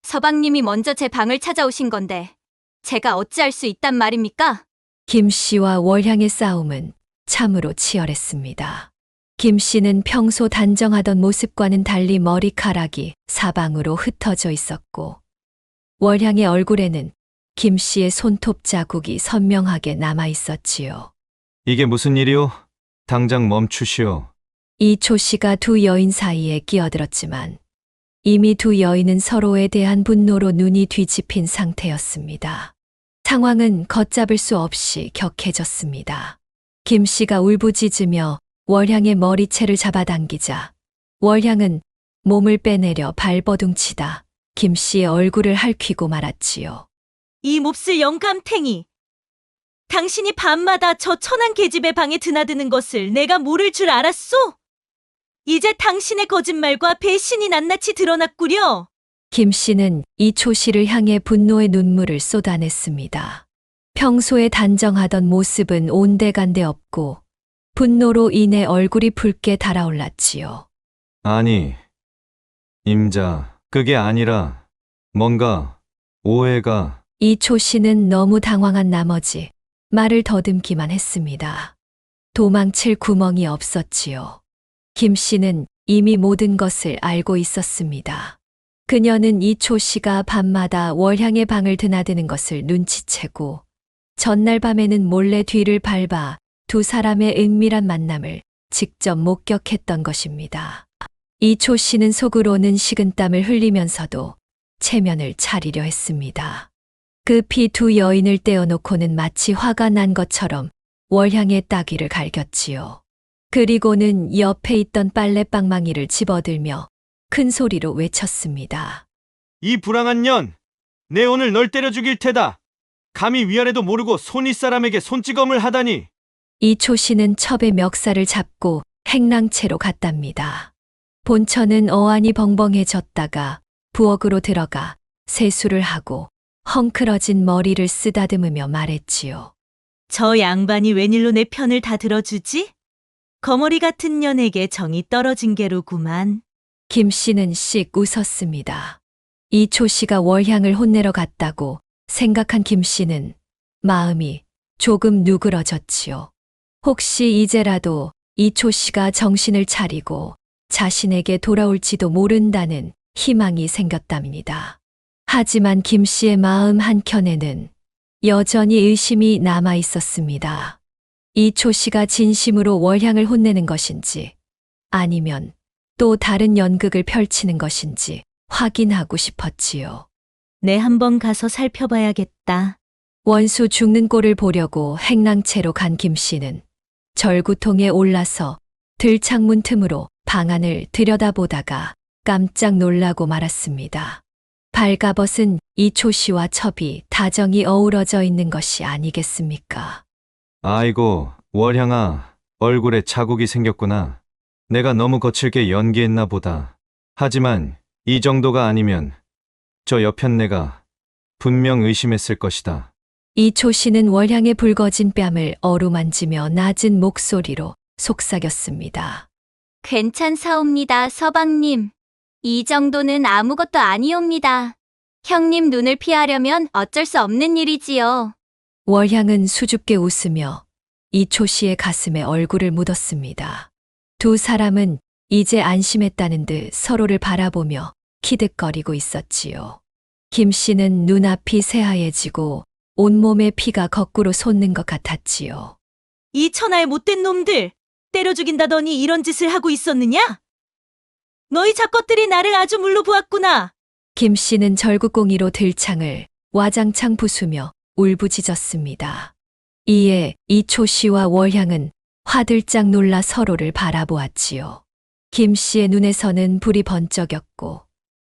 서방님이 먼저 제 방을 찾아오신 건데 제가 어찌할 수 있단 말입니까? 김 씨와 월향의 싸움은 참으로 치열했습니다. 김 씨는 평소 단정하던 모습과는 달리 머리카락이 사방으로 흩어져 있었고, 월향의 얼굴에는 김 씨의 손톱 자국이 선명하게 남아 있었지요. 이게 무슨 일이오? 당장 멈추시오. 이초 씨가 두 여인 사이에 끼어들었지만 이미 두 여인은 서로에 대한 분노로 눈이 뒤집힌 상태였습니다. 상황은 걷잡을 수 없이 격해졌습니다. 김 씨가 울부짖으며 월향의 머리채를 잡아당기자 월향은 몸을 빼내려 발버둥치다 김 씨의 얼굴을 핥히고 말았지요. 이 몹쓸 영감탱이. 당신이 밤마다 저 천한 계집의 방에 드나드는 것을 내가 모를 줄 알았소? 이제 당신의 거짓말과 배신이 낱낱이 드러났구려. 김 씨는 이초 씨를 향해 분노의 눈물을 쏟아냈습니다. 평소에 단정하던 모습은 온데간데 없고 분노로 인해 얼굴이 붉게 달아올랐지요. 아니, 임자, 그게 아니라 뭔가 오해가... 이초 씨는 너무 당황한 나머지 말을 더듬기만 했습니다. 도망칠 구멍이 없었지요. 김 씨는 이미 모든 것을 알고 있었습니다. 그녀는 이초 씨가 밤마다 월향의 방을 드나드는 것을 눈치채고 전날 밤에는 몰래 뒤를 밟아 두 사람의 은밀한 만남을 직접 목격했던 것입니다. 이초 씨는 속으로는 식은땀을 흘리면서도 체면을 차리려 했습니다. 급히 두 여인을 떼어놓고는 마치 화가 난 것처럼 월향의 따귀를 갈겼지요. 그리고는 옆에 있던 빨래방망이를 집어들며 큰 소리로 외쳤습니다. 이 불쌍한 년! 내 오늘 널 때려 죽일 테다! 감히 위아래도 모르고 손윗사람에게 손찌검을 하다니! 이초 씨는 첩의 멱살을 잡고 행랑채로 갔답니다. 본처는 어안이 벙벙해졌다가 부엌으로 들어가 세수를 하고 헝클어진 머리를 쓰다듬으며 말했지요. 저 양반이 웬일로 내 편을 다 들어주지? 거머리 같은 년에게 정이 떨어진 게로구만. 김 씨는 씩 웃었습니다. 이초 씨가 월향을 혼내러 갔다고 생각한 김 씨는 마음이 조금 누그러졌지요. 혹시 이제라도 이초 씨가 정신을 차리고 자신에게 돌아올지도 모른다는 희망이 생겼답니다. 하지만 김 씨의 마음 한켠에는 여전히 의심이 남아 있었습니다. 이초 씨가 진심으로 월향을 혼내는 것인지 아니면 또 다른 연극을 펼치는 것인지 확인하고 싶었지요. 내 한번 가서 살펴봐야겠다. 원수 죽는 꼴을 보려고 행랑채로 간 김 씨는 절구통에 올라서 들창문 틈으로 방 안을 들여다보다가 깜짝 놀라고 말았습니다. 발가벗은 이초 씨와 첩이 다정히 어우러져 있는 것이 아니겠습니까? 아이고, 월향아, 얼굴에 자국이 생겼구나. 내가 너무 거칠게 연기했나 보다. 하지만 이 정도가 아니면 저 여편네가 분명 의심했을 것이다. 이초 씨는 월향의 붉어진 뺨을 어루만지며 낮은 목소리로 속삭였습니다. 괜찮사옵니다, 서방님. 이 정도는 아무것도 아니옵니다. 형님 눈을 피하려면 어쩔 수 없는 일이지요. 월향은 수줍게 웃으며 이초 씨의 가슴에 얼굴을 묻었습니다. 두 사람은 이제 안심했다는 듯 서로를 바라보며 키득거리고 있었지요. 김 씨는 눈앞이 새하얘지고 온몸에 피가 거꾸로 솟는 것 같았지요. 이 천하의 못된 놈들! 때려 죽인다더니 이런 짓을 하고 있었느냐? 너희 잡것들이 나를 아주 물로 보았구나. 김 씨는 절구공이로 들창을 와장창 부수며 울부짖었습니다. 이에 이초 씨와 월향은 화들짝 놀라 서로를 바라보았지요. 김 씨의 눈에서는 불이 번쩍였고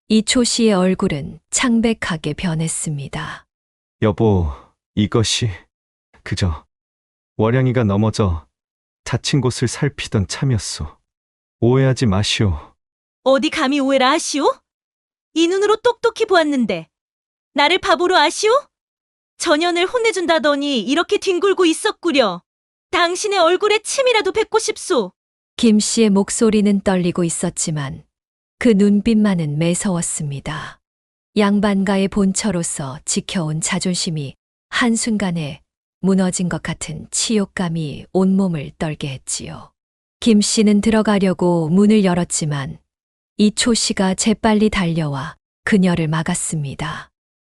이초 씨의 얼굴은 창백하게 변했습니다. 여보, 이것이 그저 월양이가 넘어져 다친 곳을 살피던 참이었소. 오해하지 마시오. 어디 감히 오해라 하시오? 이 눈으로 똑똑히 보았는데 나를 바보로 아시오? 전연을 혼내준다더니 이렇게 뒹굴고 있었구려. 당신의 얼굴에 침이라도 뱉고 싶소. 김 씨의 목소리는 떨리고 있었지만 그 눈빛만은 매서웠습니다. 양반가의 본처로서 지켜온 자존심이 한순간에 무너진 것 같은 치욕감이 온몸을 떨게 했지요. 김 씨는 들어가려고 문을 열었지만 이초 씨가 재빨리 달려와 그녀를 막았습니다.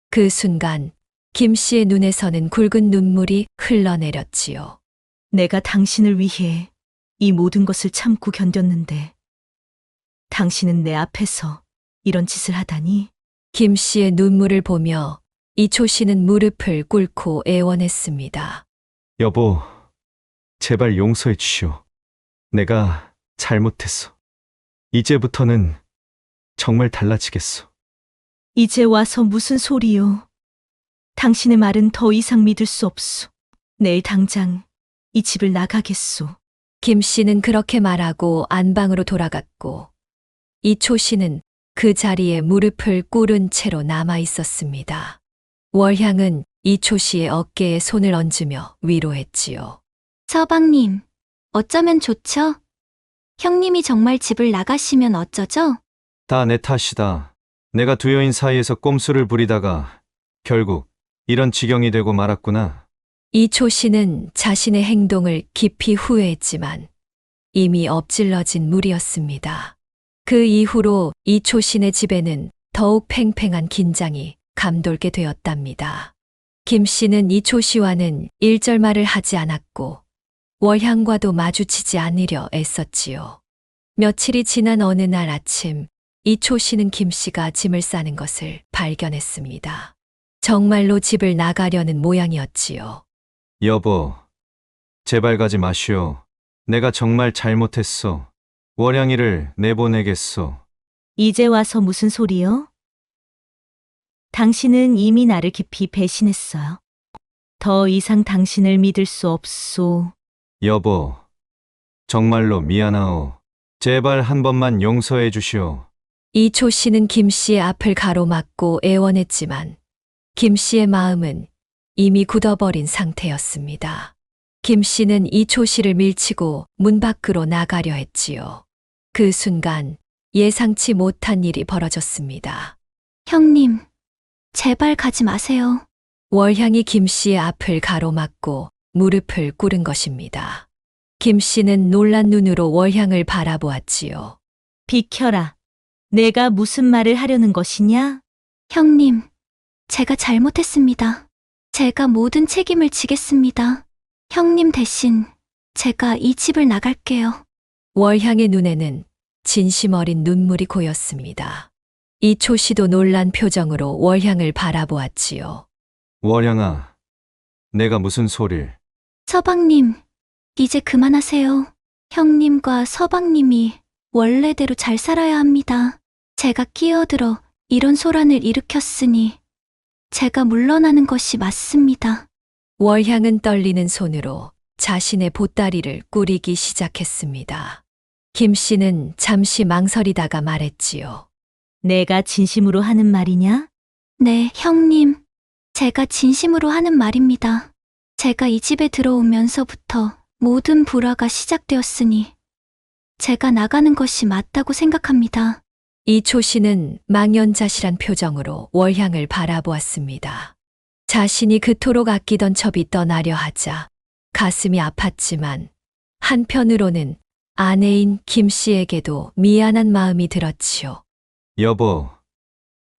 그 순간 김 씨의 눈에서는 굵은 눈물이 흘러내렸지요. 내가 당신을 위해 이 모든 것을 참고 견뎠는데 당신은 내 앞에서 이런 짓을 하다니. 김 씨의 눈물을 보며 이초 씨는 무릎을 꿇고 애원했습니다. 여보, 제발 용서해 주시오. 내가 잘못했어. 이제부터는 정말 달라지겠소. 이제 와서 무슨 소리요. 당신의 말은 더 이상 믿을 수 없소. 내일 당장 이 집을 나가겠소. 김 씨는 그렇게 말하고 안방으로 돌아갔고 이초 씨는 그 자리에 무릎을 꿇은 채로 남아 있었습니다. 월향은 이초 씨의 어깨에 손을 얹으며 위로했지요. 서방님, 어쩌면 좋죠? 형님이 정말 집을 나가시면 어쩌죠? 다 내 탓이다. 내가 두 여인 사이에서 꼼수를 부리다가 결국 이런 지경이 되고 말았구나. 이초 씨는 자신의 행동을 깊이 후회했지만 이미 엎질러진 물이었습니다. 그 이후로 이초 씨네 집에는 더욱 팽팽한 긴장이 감돌게 되었답니다. 김 씨는 이초 씨와는 일절말을 하지 않았고 월향과도 마주치지 않으려 애썼지요. 며칠이 지난 어느 날 아침 이초 씨는 김 씨가 짐을 싸는 것을 발견했습니다. 정말로 집을 나가려는 모양이었지요. 여보, 제발 가지 마시오. 내가 정말 잘못했어. 월양이를 내보내겠소. 이제 와서 무슨 소리요? 당신은 이미 나를 깊이 배신했어요. 더 이상 당신을 믿을 수 없소. 여보, 정말로 미안하오. 제발 한 번만 용서해 주시오. 이초 씨는 김 씨의 앞을 가로막고 애원했지만 김 씨의 마음은 이미 굳어버린 상태였습니다. 김 씨는 이초 씨를 밀치고 문 밖으로 나가려 했지요. 그 순간 예상치 못한 일이 벌어졌습니다. 형님, 제발 가지 마세요. 월향이 김 씨의 앞을 가로막고 무릎을 꿇은 것입니다. 김 씨는 놀란 눈으로 월향을 바라보았지요. 비켜라. 내가 무슨 말을 하려는 것이냐? 형님, 제가 잘못했습니다. 제가 모든 책임을 지겠습니다. 형님 대신 제가 이 집을 나갈게요. 월향의 눈에는 진심 어린 눈물이 고였습니다. 이초 씨도 놀란 표정으로 월향을 바라보았지요. 월양아, 내가 무슨 소릴. 서방님, 이제 그만하세요. 형님과 서방님이 원래대로 잘 살아야 합니다. 제가 끼어들어 이런 소란을 일으켰으니 제가 물러나는 것이 맞습니다. 월향은 떨리는 손으로 자신의 보따리를 꾸리기 시작했습니다. 김 씨는 잠시 망설이다가 말했지요. 내가 진심으로 하는 말이냐? 네, 형님. 제가 진심으로 하는 말입니다. 제가 이 집에 들어오면서부터 모든 불화가 시작되었으니 제가 나가는 것이 맞다고 생각합니다. 이초 씨는 망연자실한 표정으로 월향을 바라보았습니다. 자신이 그토록 아끼던 첩이 떠나려 하자 가슴이 아팠지만 한편으로는 아내인 김 씨에게도 미안한 마음이 들었지요. 여보,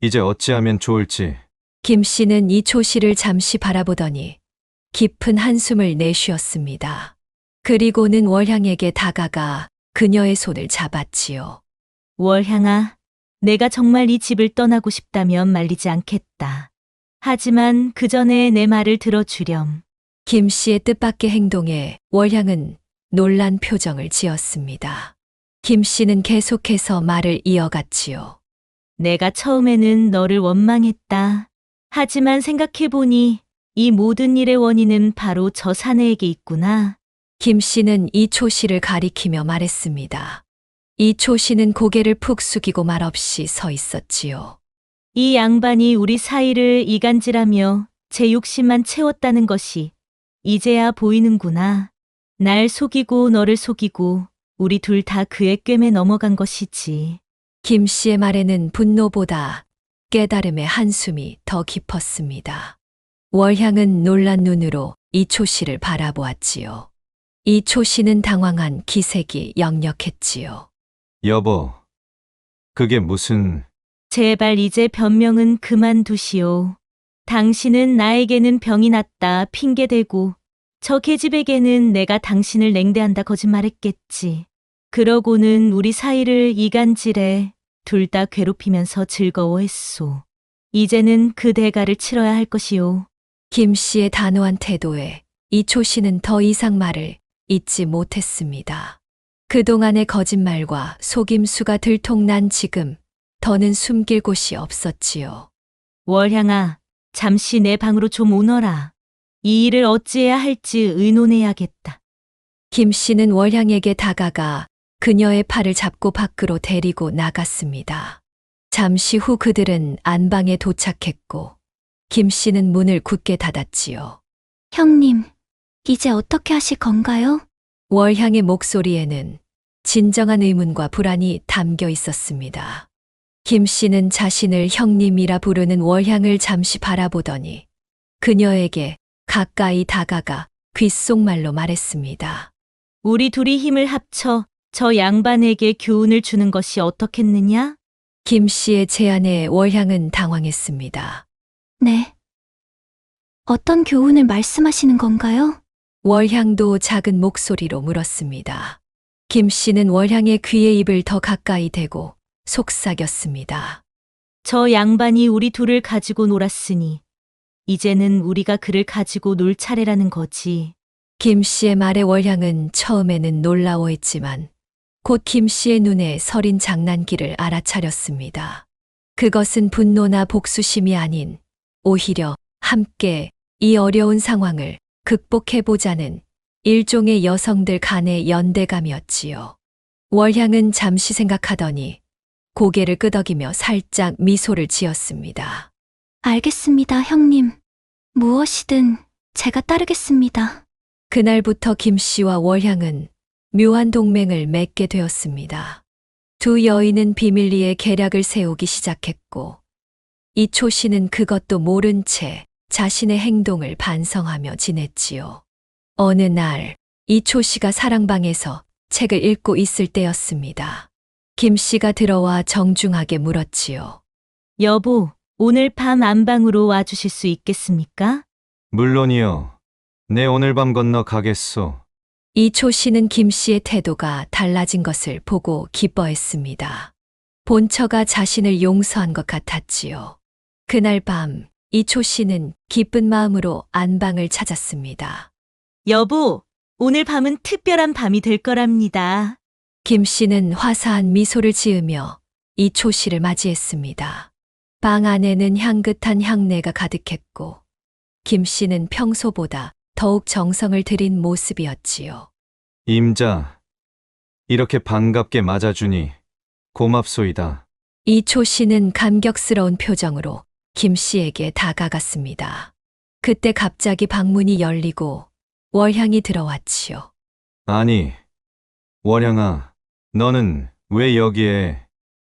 이제 어찌하면 좋을지. 김 씨는 이초 씨를 잠시 바라보더니 깊은 한숨을 내쉬었습니다. 그리고는 월향에게 다가가 그녀의 손을 잡았지요. 월향아, 내가 정말 이 집을 떠나고 싶다면 말리지 않겠다. 하지만 그 전에 내 말을 들어주렴. 김 씨의 뜻밖의 행동에 월향은 놀란 표정을 지었습니다. 김 씨는 계속해서 말을 이어갔지요. 내가 처음에는 너를 원망했다. 하지만 생각해보니 이 모든 일의 원인은 바로 저 사내에게 있구나. 김 씨는 이초 씨를 가리키며 말했습니다. 이초 씨는 고개를 푹 숙이고 말없이 서 있었지요. 이 양반이 우리 사이를 이간질하며 제 욕심만 채웠다는 것이 이제야 보이는구나. 날 속이고 너를 속이고 우리 둘 다 그의 꿰매 넘어간 것이지. 김 씨의 말에는 분노보다 깨달음의 한숨이 더 깊었습니다. 월향은 놀란 눈으로 이초 씨를 바라보았지요. 이초 씨는 당황한 기색이 역력했지요. 여보, 그게 무슨... 제발 이제 변명은 그만두시오. 당신은 나에게는 병이 났다 핑계대고 저 계집에게는 내가 당신을 냉대한다 거짓말했겠지. 그러고는 우리 사이를 이간질해 둘 다 괴롭히면서 즐거워했소. 이제는 그 대가를 치러야 할 것이오. 김 씨의 단호한 태도에 이초 씨는 더 이상 말을 잇지 못했습니다. 그동안의 거짓말과 속임수가 들통난 지금 더는 숨길 곳이 없었지요. 월향아, 잠시 내 방으로 좀 오너라. 이 일을 어찌해야 할지 의논해야겠다. 김 씨는 월향에게 다가가 그녀의 팔을 잡고 밖으로 데리고 나갔습니다. 잠시 후 그들은 안방에 도착했고 김 씨는 문을 굳게 닫았지요. 형님, 이제 어떻게 하실 건가요? 월향의 목소리에는 진정한 의문과 불안이 담겨 있었습니다. 김 씨는 자신을 형님이라 부르는 월향을 잠시 바라보더니 그녀에게 가까이 다가가 귓속말로 말했습니다. 우리 둘이 힘을 합쳐 저 양반에게 교훈을 주는 것이 어떻겠느냐? 김 씨의 제안에 월향은 당황했습니다. 네. 어떤 교훈을 말씀하시는 건가요? 월향도 작은 목소리로 물었습니다. 김 씨는 월향의 귀에 입을 더 가까이 대고 속삭였습니다. 저 양반이 우리 둘을 가지고 놀았으니 이제는 우리가 그를 가지고 놀 차례라는 거지. 김 씨의 말에 월향은 처음에는 놀라워했지만 곧 김 씨의 눈에 서린 장난기를 알아차렸습니다. 그것은 분노나 복수심이 아닌 오히려 함께 이 어려운 상황을 극복해보자는 일종의 여성들 간의 연대감이었지요. 월향은 잠시 생각하더니 고개를 끄덕이며 살짝 미소를 지었습니다. 알겠습니다, 형님. 무엇이든 제가 따르겠습니다. 그날부터 김 씨와 월향은 묘한 동맹을 맺게 되었습니다. 두 여인은 비밀리에 계략을 세우기 시작했고 이초 씨는 그것도 모른 채 자신의 행동을 반성하며 지냈지요. 어느 날 이초 씨가 사랑방에서 책을 읽고 있을 때였습니다. 김 씨가 들어와 정중하게 물었지요. 여보, 오늘 밤 안방으로 와주실 수 있겠습니까? 물론이요. 내 오늘 밤 건너 가겠소. 이초 씨는 김 씨의 태도가 달라진 것을 보고 기뻐했습니다. 본처가 자신을 용서한 것 같았지요. 그날 밤 이초 씨는 기쁜 마음으로 안방을 찾았습니다. 여보, 오늘 밤은 특별한 밤이 될 거랍니다. 김 씨는 화사한 미소를 지으며 이초 씨를 맞이했습니다. 방 안에는 향긋한 향내가 가득했고 김 씨는 평소보다 더욱 정성을 들인 모습이었지요. 임자, 이렇게 반갑게 맞아주니 고맙소이다. 이초 씨는 감격스러운 표정으로 김 씨에게 다가갔습니다. 그때 갑자기 방문이 열리고 월향이 들어왔지요. 아니, 월향아, 너는 왜 여기에...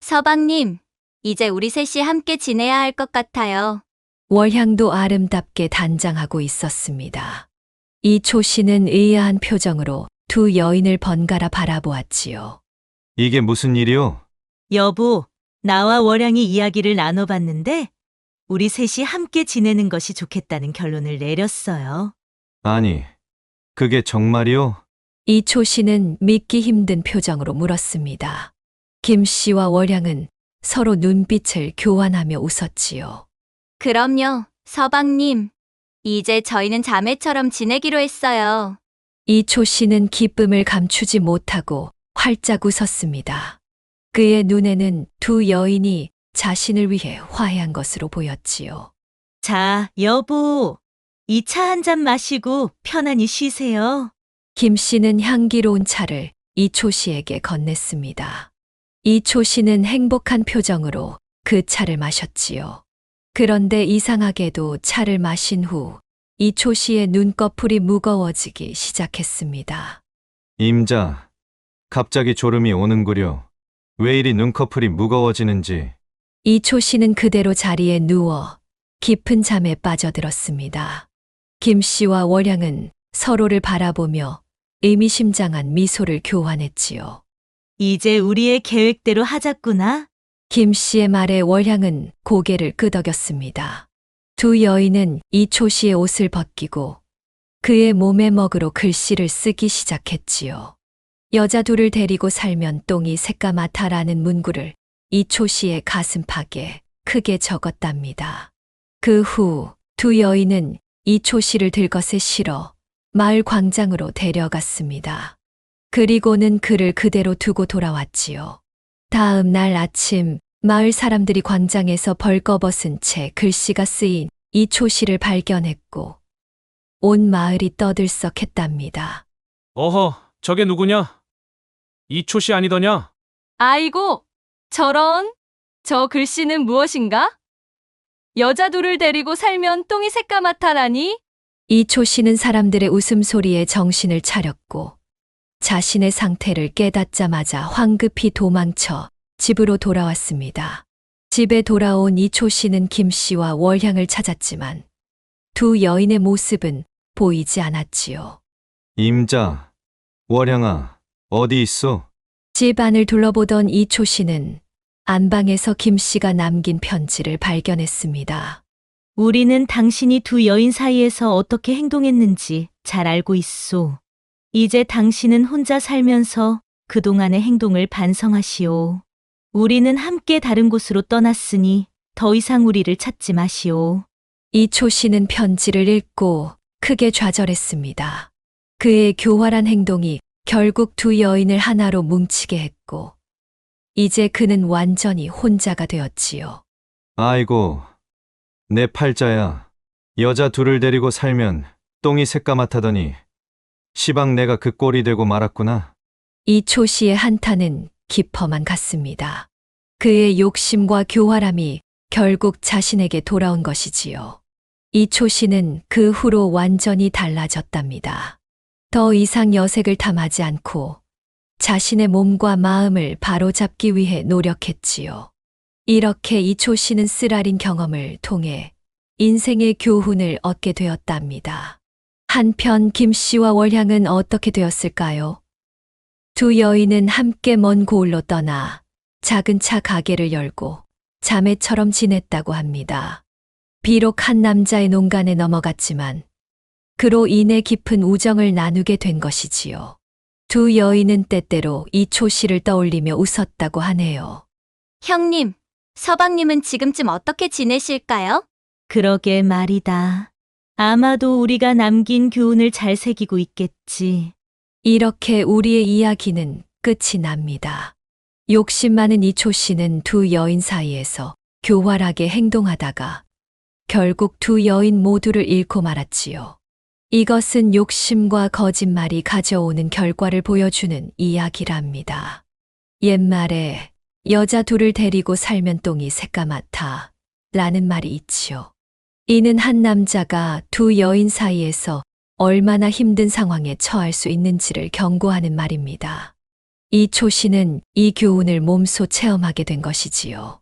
서방님, 이제 우리 셋이 함께 지내야 할 것 같아요. 월향도 아름답게 단장하고 있었습니다. 이초 씨는 의아한 표정으로 두 여인을 번갈아 바라보았지요. 이게 무슨 일이오? 여보, 나와 월양이 이야기를 나눠봤는데 우리 셋이 함께 지내는 것이 좋겠다는 결론을 내렸어요. 아니, 그게 정말이오? 이초 씨는 믿기 힘든 표정으로 물었습니다. 김 씨와 월양은 서로 눈빛을 교환하며 웃었지요. 그럼요, 서방님. 이제 저희는 자매처럼 지내기로 했어요. 이초 씨는 기쁨을 감추지 못하고 활짝 웃었습니다. 그의 눈에는 두 여인이 자신을 위해 화해한 것으로 보였지요. 자, 여보. 이 차 한 잔 마시고 편안히 쉬세요. 김 씨는 향기로운 차를 이초 씨에게 건넸습니다. 이초 씨는 행복한 표정으로 그 차를 마셨지요. 그런데 이상하게도 차를 마신 후 이초 씨의 눈꺼풀이 무거워지기 시작했습니다. 임자, 갑자기 졸음이 오는구려. 왜 이리 눈꺼풀이 무거워지는지. 이초 씨는 그대로 자리에 누워 깊은 잠에 빠져들었습니다. 김 씨와 월양은 서로를 바라보며 의미심장한 미소를 교환했지요. 이제 우리의 계획대로 하자꾸나. 김 씨의 말에 월향은 고개를 끄덕였습니다. 두 여인은 이초 씨의 옷을 벗기고 그의 몸에 먹으로 글씨를 쓰기 시작했지요. 여자 둘을 데리고 살면 똥이 새까맣다라는 문구를 이초 씨의 가슴팍에 크게 적었답니다. 그 후 두 여인은 이초 씨를 들것에 실어 마을 광장으로 데려갔습니다. 그리고는 그를 그대로 두고 돌아왔지요. 다음 날 아침 마을 사람들이 광장에서 벌거벗은 채 글씨가 쓰인 이초 씨를 발견했고 온 마을이 떠들썩했답니다. 어허, 저게 누구냐? 이초 씨 아니더냐? 아이고, 저런. 저 글씨는 무엇인가? 여자 둘을 데리고 살면 똥이 새까맣다라니? 이초 씨는 사람들의 웃음소리에 정신을 차렸고 자신의 상태를 깨닫자마자 황급히 도망쳐 집으로 돌아왔습니다. 집에 돌아온 이초 씨는 김 씨와 월향을 찾았지만 두 여인의 모습은 보이지 않았지요. 임자, 월양아, 어디 있어? 집 안을 둘러보던 이초 씨는 안방에서 김 씨가 남긴 편지를 발견했습니다. 우리는 당신이 두 여인 사이에서 어떻게 행동했는지 잘 알고 있소. 이제 당신은 혼자 살면서 그동안의 행동을 반성하시오. 우리는 함께 다른 곳으로 떠났으니 더 이상 우리를 찾지 마시오. 이초 씨는 편지를 읽고 크게 좌절했습니다. 그의 교활한 행동이 결국 두 여인을 하나로 뭉치게 했고 이제 그는 완전히 혼자가 되었지요. 아이고, 내 팔자야. 여자 둘을 데리고 살면 똥이 새까맣다더니 시방 내가 그 꼴이 되고 말았구나. 이초 씨의 한탄은 깊어만 갔습니다. 그의 욕심과 교활함이 결국 자신에게 돌아온 것이지요. 이초 씨는 그 후로 완전히 달라졌답니다. 더 이상 여색을 탐하지 않고 자신의 몸과 마음을 바로잡기 위해 노력했지요. 이렇게 이초 씨는 쓰라린 경험을 통해 인생의 교훈을 얻게 되었답니다. 한편 김 씨와 월향은 어떻게 되었을까요? 두 여인은 함께 먼 고을로 떠나 작은 차 가게를 열고 자매처럼 지냈다고 합니다. 비록 한 남자의 농간에 넘어갔지만 그로 인해 깊은 우정을 나누게 된 것이지요. 두 여인은 때때로 이초 씨를 떠올리며 웃었다고 하네요. 형님, 서방님은 지금쯤 어떻게 지내실까요? 그러게 말이다. 아마도 우리가 남긴 교훈을 잘 새기고 있겠지. 이렇게 우리의 이야기는 끝이 납니다. 욕심 많은 이초 씨는 두 여인 사이에서 교활하게 행동하다가 결국 두 여인 모두를 잃고 말았지요. 이것은 욕심과 거짓말이 가져오는 결과를 보여주는 이야기랍니다. 옛말에 여자 둘을 데리고 살면 똥이 새까맣다 라는 말이 있지요. 이는 한 남자가 두 여인 사이에서 얼마나 힘든 상황에 처할 수 있는지를 경고하는 말입니다. 이초 씨는 이 교훈을 몸소 체험하게 된 것이지요.